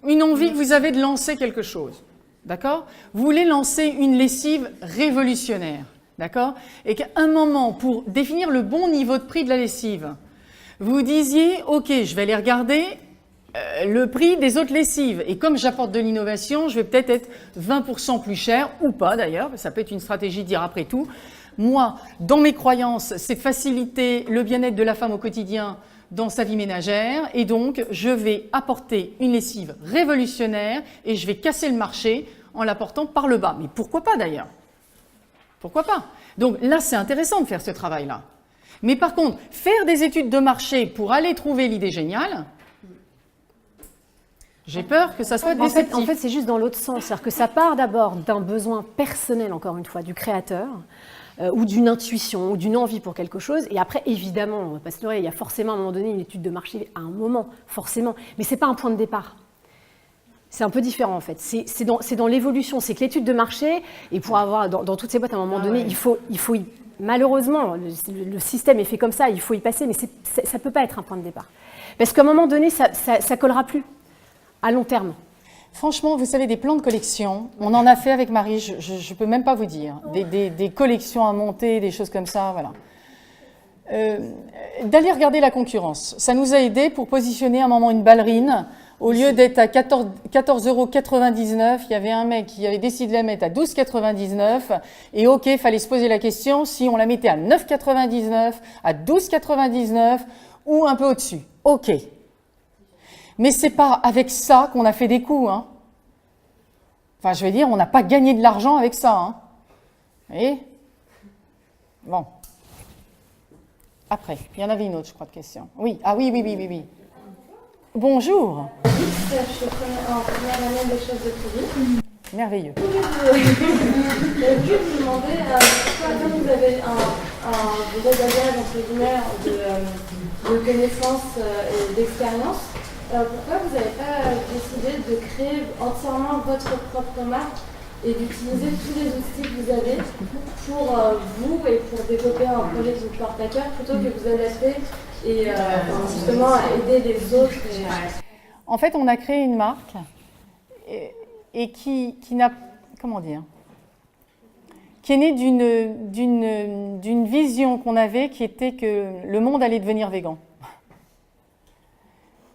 une envie que vous avez de lancer quelque chose. D'accord ? Vous voulez lancer une lessive révolutionnaire. D'accord ? Et qu'à un moment, pour définir le bon niveau de prix de la lessive, vous disiez, OK, je vais aller regarder le prix des autres lessives. Et comme j'apporte de l'innovation, je vais peut-être être 20% plus cher, ou pas d'ailleurs, ça peut être une stratégie de dire après tout, moi, dans mes croyances, c'est de faciliter le bien-être de la femme au quotidien dans sa vie ménagère, et donc je vais apporter une lessive révolutionnaire et je vais casser le marché en l'apportant par le bas. Mais pourquoi pas d'ailleurs ? Pourquoi pas ? Donc là, c'est intéressant de faire ce travail-là. Mais par contre, faire des études de marché pour aller trouver l'idée géniale, j'ai peur que ça soit déceptif. En fait, c'est juste dans l'autre sens. C'est-à-dire que ça part d'abord d'un besoin personnel, encore une fois, du créateur, ou d'une intuition, ou d'une envie pour quelque chose. Et après, évidemment, on ne va pas se leurrer, il y a forcément à un moment donné une étude de marché, à un moment, forcément. Mais ce n'est pas un point de départ. C'est un peu différent, en fait. C'est dans l'évolution. C'est que l'étude de marché, et pour avoir, dans toutes ces boîtes, à un moment donné, il faut malheureusement, le système est fait comme ça, il faut y passer, mais ça ne peut pas être un point de départ. Parce qu'à un moment donné, ça ne collera plus à long terme. Franchement, vous savez, des plans de collection, on en a fait avec Marie, je ne peux même pas vous dire. Des collections à monter, des choses comme ça, voilà. D'aller regarder la concurrence. Ça nous a aidé pour positionner à un moment une ballerine Au lieu d'être à 14,99 €, il y avait un mec qui avait décidé de la mettre à 12,99 €. Et OK, il fallait se poser la question si on la mettait à 9,99 €, à 12,99 € ou un peu au-dessus. OK. Mais c'est pas avec ça qu'on a fait des coups, hein. Enfin, je veux dire, on n'a pas gagné de l'argent avec ça, hein. Vous voyez? Bon. Après, il y en avait une autre, je crois, de question. Oui, ah oui. Bonjour. Je suis en première année de chef de produit. Merveilleux. Je voulais vous demander pourquoi, comme vous avez un vrai bagage entre guillemets de connaissances et d'expérience, pourquoi vous n'avez pas décidé de créer entièrement votre propre marque et d'utiliser tous les outils que vous avez pour vous et pour développer un projet qui vous porte à cœur plutôt que vous adapter et justement aider les autres En fait, on a créé une marque et qui n'a, comment dire, qui est née d'une vision qu'on avait qui était que le monde allait devenir végan.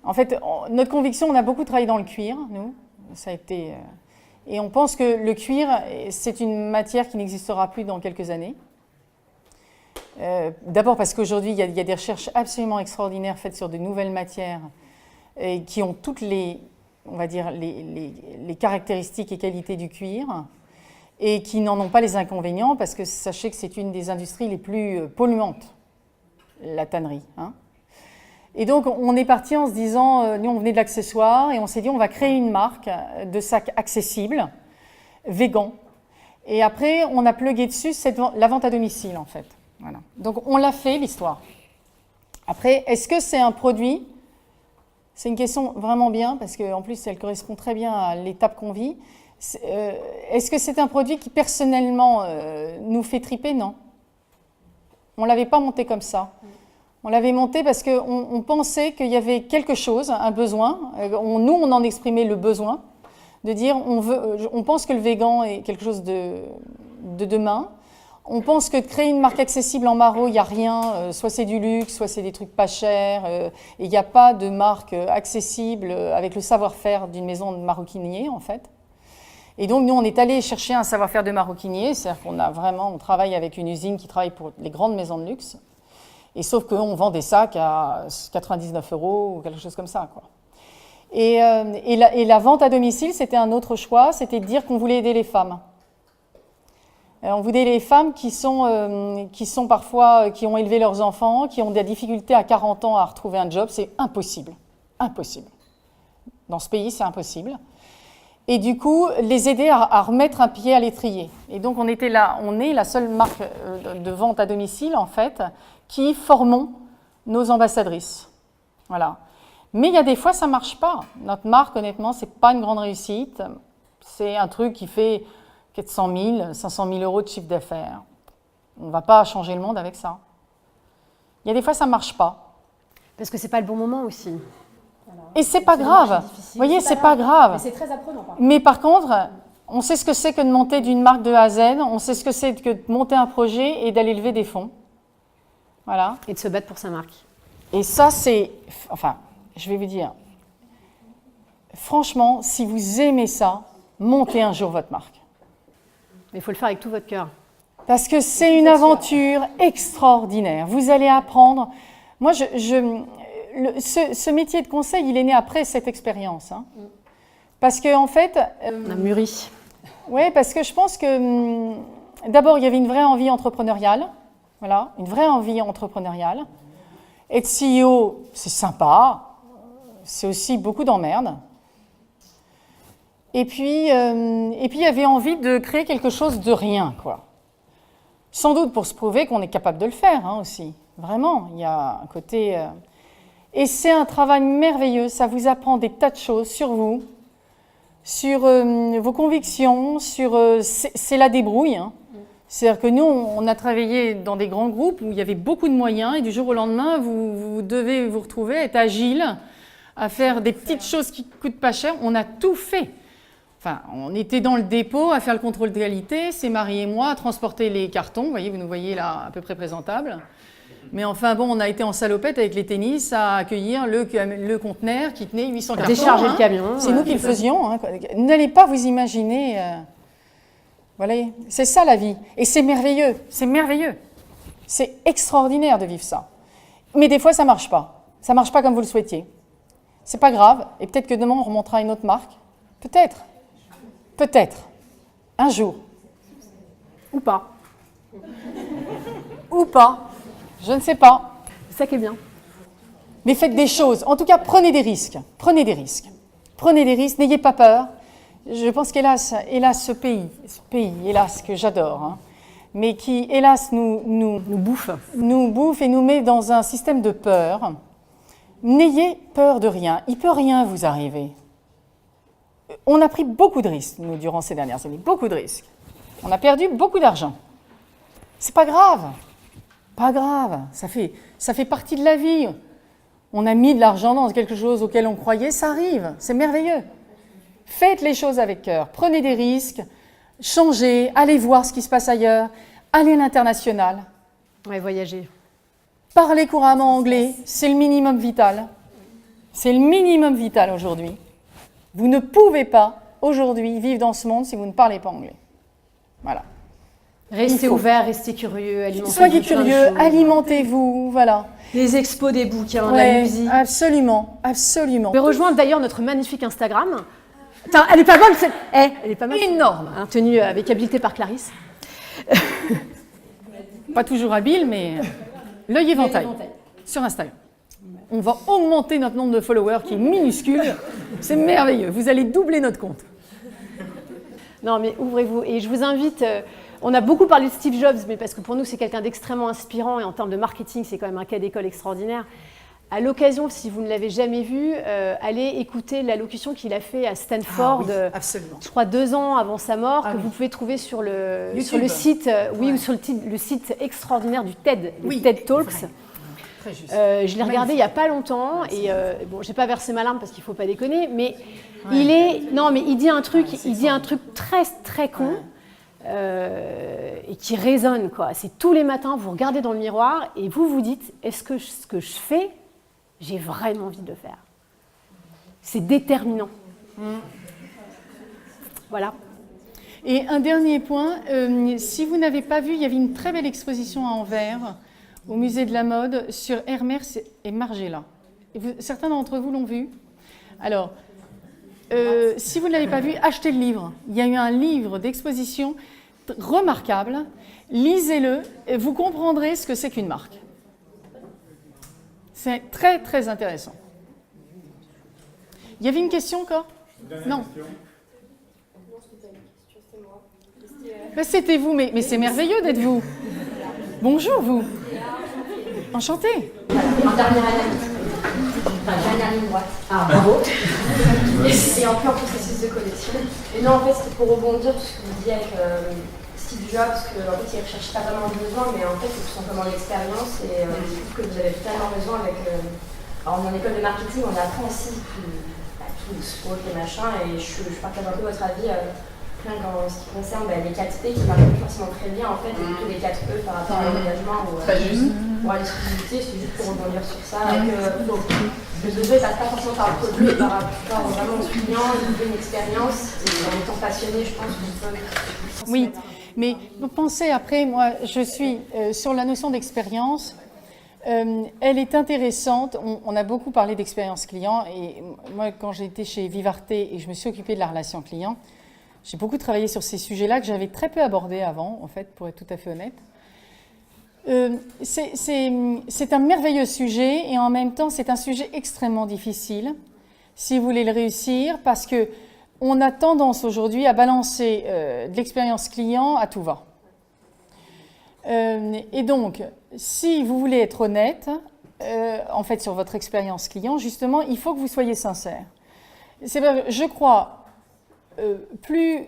En fait, notre conviction, on a beaucoup travaillé dans le cuir, nous, ça a été... et on pense que le cuir, c'est une matière qui n'existera plus dans quelques années. D'abord parce qu'aujourd'hui, il y a des recherches absolument extraordinaires faites sur de nouvelles matières et qui ont toutes les, on va dire, les caractéristiques et qualités du cuir et qui n'en ont pas les inconvénients parce que sachez que c'est une des industries les plus polluantes, la tannerie, hein. Et donc, on est parti en se disant, nous, on venait de l'accessoire et on s'est dit, on va créer une marque de sacs accessibles, végan. Et après, on a plugué dessus la vente à domicile, en fait. Voilà. Donc, on l'a fait, l'histoire. Après, est-ce que c'est un produit? C'est une question vraiment bien, parce qu'en plus, elle correspond très bien à l'étape qu'on vit. Est-ce que c'est un produit qui, personnellement, nous fait triper? Non. On ne l'avait pas monté comme ça. On l'avait monté parce qu'on pensait qu'il y avait quelque chose, un besoin. Nous, on en exprimait le besoin de dire on pense que le végan est quelque chose de demain. On pense que de créer une marque accessible en maro, il n'y a rien. Soit c'est du luxe, soit c'est des trucs pas chers. Et il n'y a pas de marque accessible avec le savoir-faire d'une maison de maroquinier, en fait. Et donc, nous, on est allé chercher un savoir-faire de maroquinier. C'est-à-dire on travaille avec une usine qui travaille pour les grandes maisons de luxe. Et sauf qu'on vend des sacs à 99 € ou quelque chose comme ça, quoi. Et la vente à domicile, c'était un autre choix, c'était de dire qu'on voulait aider les femmes. On voulait les femmes qui sont parfois, qui ont élevé leurs enfants, qui ont des difficultés à 40 ans à retrouver un job, c'est impossible. Impossible. Dans ce pays, c'est impossible. Et du coup, les aider à remettre un pied à l'étrier. Et donc, on est la seule marque de vente à domicile, en fait, qui formons nos ambassadrices. Voilà. Mais il y a des fois, ça ne marche pas. Notre marque, honnêtement, ce n'est pas une grande réussite. C'est un truc qui fait 400 000, 500 000 € de chiffre d'affaires. On ne va pas changer le monde avec ça. Il y a des fois, ça ne marche pas. Parce que ce n'est pas le bon moment aussi. Et ce n'est pas grave. Vous voyez, ce n'est pas grave. Mais c'est très apprenant. Mais par contre, on sait ce que c'est que de monter d'une marque de A à Z. On sait ce que c'est que de monter un projet et d'aller lever des fonds. Voilà. Et de se battre pour sa marque. Et ça, c'est... Enfin, je vais vous dire, franchement, si vous aimez ça, montez un jour votre marque. Mais il faut le faire avec tout votre cœur. Parce que c'est une aventure extraordinaire. Vous allez apprendre... Moi, ce métier de conseil, il est né après cette expérience. Hein. Parce qu'en fait... On a mûri. Oui, parce que je pense que... D'abord, il y avait une vraie envie entrepreneuriale. Voilà, une vraie envie entrepreneuriale. Être CEO, c'est sympa. C'est aussi beaucoup d'emmerdes. Et puis, il y avait envie de créer quelque chose de rien, quoi. Sans doute pour se prouver qu'on est capable de le faire, hein, aussi. Vraiment, il y a un côté... Et c'est un travail merveilleux. Ça vous apprend des tas de choses sur vous, sur vos convictions, c'est la débrouille, hein. C'est-à-dire que nous, on a travaillé dans des grands groupes où il y avait beaucoup de moyens et du jour au lendemain, vous devez vous retrouver, être agile, à faire des petites choses qui ne coûtent pas cher. On a tout fait. Enfin, on était dans le dépôt à faire le contrôle de qualité, c'est Marie et moi à transporter les cartons. Vous voyez, vous nous voyez là à peu près présentables. Mais enfin bon, on a été en salopette avec les tennis à accueillir le conteneur qui tenait 800 cartons. Décharger le camion. C'est nous qui le faisions. Hein. N'allez pas vous imaginer. Voilà, c'est ça la vie. Et c'est merveilleux. C'est merveilleux. C'est extraordinaire de vivre ça. Mais des fois, ça ne marche pas. Ça ne marche pas comme vous le souhaitiez. C'est pas grave. Et peut-être que demain, on remontera une autre marque. Peut-être. Peut-être. Un jour. Ou pas. Ou pas. Je ne sais pas. C'est ça qui est bien. Mais faites des choses. En tout cas, prenez des risques. Prenez des risques. Prenez des risques. N'ayez pas peur. Je pense qu'hélas, ce pays, hélas, que j'adore, hein, mais qui, hélas, nous bouffe et nous met dans un système de peur. N'ayez peur de rien. Il ne peut rien vous arriver. On a pris beaucoup de risques, nous, durant ces dernières années. Beaucoup de risques. On a perdu beaucoup d'argent. C'est pas grave. Pas grave. Ça fait partie de la vie. On a mis de l'argent dans quelque chose auquel on croyait, ça arrive. C'est merveilleux. Faites les choses avec cœur. Prenez des risques. Changez. Allez voir ce qui se passe ailleurs. Allez à l'international. Ouais, voyager. Parlez couramment anglais. C'est le minimum vital. C'est le minimum vital aujourd'hui. Vous ne pouvez pas, aujourd'hui, vivre dans ce monde si vous ne parlez pas anglais. Voilà. Restez ouverts, restez curieux, alimentez-vous. Soyez curieux, alimentez-vous, voilà. Les expos des bouquins, ouais, la musique. Absolument, absolument. Vous pouvez rejoindre d'ailleurs notre magnifique Instagram. Attends, elle est pas bonne, elle est pas mal. Énorme. Hein, tenue avec habileté par Clarisse. Pas toujours habile, mais l'œil éventail sur Instagram. On va augmenter notre nombre de followers qui est minuscule. C'est merveilleux. Vous allez doubler notre compte. Non, mais ouvrez-vous. Et je vous invite... on a beaucoup parlé de Steve Jobs, mais parce que pour nous, c'est quelqu'un d'extrêmement inspirant et en termes de marketing, c'est quand même un cas d'école extraordinaire. À l'occasion, si vous ne l'avez jamais vu, allez écouter l'allocution qu'il a fait à Stanford, absolument. Je crois 2 ans avant sa mort, que vous pouvez trouver sur le site, ou sur le site extraordinaire du TED, TED Talks. Je l'ai regardé il n'y a pas longtemps, et bon, j'ai pas versé ma larme parce qu'il ne faut pas déconner, mais il dit un truc très très con. Et qui résonne, quoi. C'est tous les matins, vous regardez dans le miroir et vous vous dites, est-ce que ce que je fais, j'ai vraiment envie de le faire? C'est déterminant. Voilà. Et un dernier point, si vous n'avez pas vu, il y avait une très belle exposition à Anvers, au musée de la mode, sur Hermès et Margiela. Et certains d'entre vous l'ont vu. Alors, si vous ne l'avez pas vu, achetez le livre. Il y a eu un livre d'exposition remarquable. Lisez-le et vous comprendrez ce que c'est qu'une marque. C'est très, très intéressant. Il y avait une question encore? Non. Ben, c'était vous, mais c'est merveilleux d'être vous. Bonjour, vous. Enchantée. En dernière dernière ligne droite. Ah, bravo. Et en plein processus de collection. Et non, en fait, c'était pour rebondir sur ce que vous disiez avec Steve Jobs, qu'en fait, il ne recherche pas vraiment le besoin, mais en fait, c'est tout simplement l'expérience. Et je trouve que vous avez totalement raison avec... alors, en école de marketing, on apprend aussi tout le sport et machin, et je partage un peu votre avis plein dans ce qui concerne les 4 P qui marchent forcément très bien, en fait, et plutôt les 4 E par rapport à l'engagement ou à l'exclusivité. C'est juste pour rebondir sur ça. Et que, le besoin ne passe pas forcément par le produit, mais par rapport vraiment aux clients, une expérience, et en étant passionné, je pense qu'on peut... Oui, mais vous pensez après, moi, je suis sur la notion d'expérience. Elle est intéressante. On a beaucoup parlé d'expérience client, et moi, quand j'étais chez Vivarte et je me suis occupée de la relation client, j'ai beaucoup travaillé sur ces sujets-là que j'avais très peu abordés avant, en fait, pour être tout à fait honnête. C'est un merveilleux sujet et en même temps, c'est un sujet extrêmement difficile si vous voulez le réussir parce qu'on a tendance aujourd'hui à balancer de l'expérience client à tout va. Et donc, si vous voulez être honnête, en fait, sur votre expérience client, justement, il faut que vous soyez sincère. Je crois, plus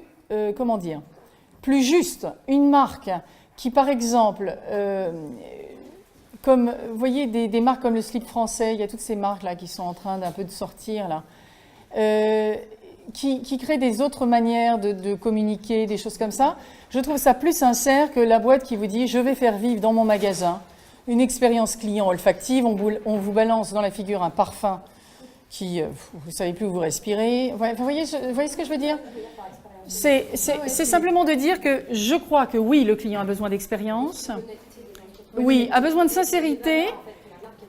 juste une marque qui, par exemple, comme vous voyez des marques comme le slip français, il y a toutes ces marques-là qui sont en train d'un peu de sortir, là, qui créent des autres manières de communiquer, des choses comme ça. Je trouve ça plus sincère que la boîte qui vous dit « je vais faire vivre dans mon magasin une expérience client olfactive. On vous balance dans la figure un parfum qui, vous ne savez plus où vous respirez. Vous voyez ce que je veux dire? C'est simplement de dire que je crois que oui, le client a besoin d'expérience, oui, a besoin de sincérité,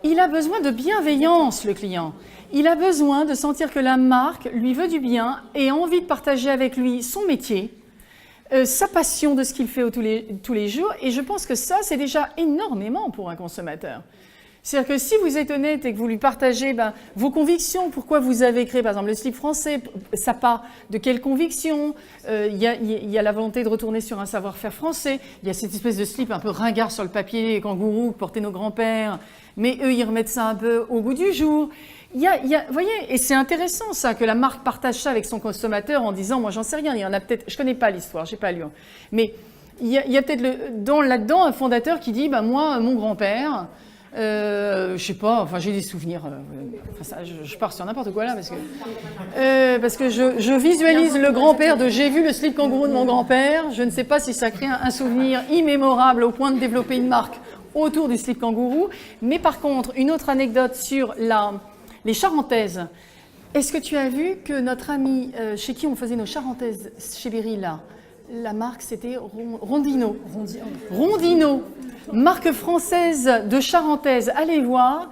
il a besoin de bienveillance, le client. Il a besoin de sentir que la marque lui veut du bien et a envie de partager avec lui son métier, sa passion de ce qu'il fait tous les jours. Et je pense que ça, c'est déjà énormément pour un consommateur. C'est-à-dire que si vous êtes honnête et que vous lui partagez vos convictions, pourquoi vous avez créé par exemple le slip français, ça part de quelles convictions, il y a la volonté de retourner sur un savoir-faire français, il y a cette espèce de slip un peu ringard sur le papier, kangourou, que portaient nos grands-pères, mais eux ils remettent ça un peu au goût du jour. Vous voyez, et c'est intéressant ça, que la marque partage ça avec son consommateur en disant, moi j'en sais rien, il y en a peut-être, je connais pas l'histoire, j'ai pas lu, mais il y a peut-être là-dedans un fondateur qui dit, moi, mon grand-père, je sais pas, enfin j'ai des souvenirs, je pars sur n'importe quoi là, parce que je visualise le grand-père de j'ai vu le slip kangourou de mon grand-père, je ne sais pas si ça crée un souvenir immémorable au point de développer une marque autour du slip kangourou, mais par contre, une autre anecdote sur les charentaises. Est-ce que tu as vu que notre ami chez qui on faisait nos charentaises chez Berry, là, la marque c'était Rondino. Rondino, marque française de charentaise, allez voir.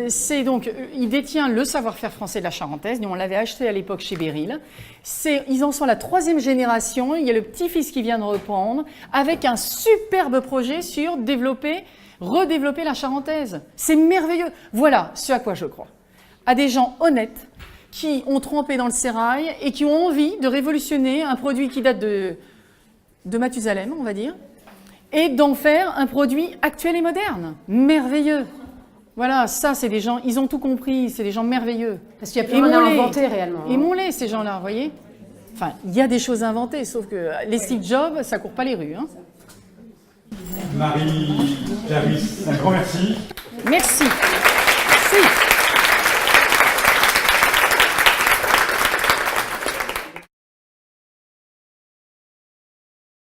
C'est donc, il détient le savoir-faire français de la charentaise. Nous, on l'avait acheté à l'époque chez Beryl. Ils en sont la 3e génération. Il y a le petit-fils qui vient de reprendre avec un superbe projet sur redévelopper la charentaise. C'est merveilleux. Voilà ce à quoi je crois. À des gens honnêtes qui ont trempé dans le sérail et qui ont envie de révolutionner un produit qui date de Mathusalem, on va dire, et d'en faire un produit actuel et moderne. Merveilleux. Voilà, ça, c'est des gens, ils ont tout compris, c'est des gens merveilleux. Parce qu'il n'y a plus rien à inventer réellement. Aimons-les, ces gens-là, vous voyez. Enfin, il y a des choses inventées, sauf que les Steve Jobs, ça ne court pas les rues. Hein. Marie Clarisse, un grand merci. Merci.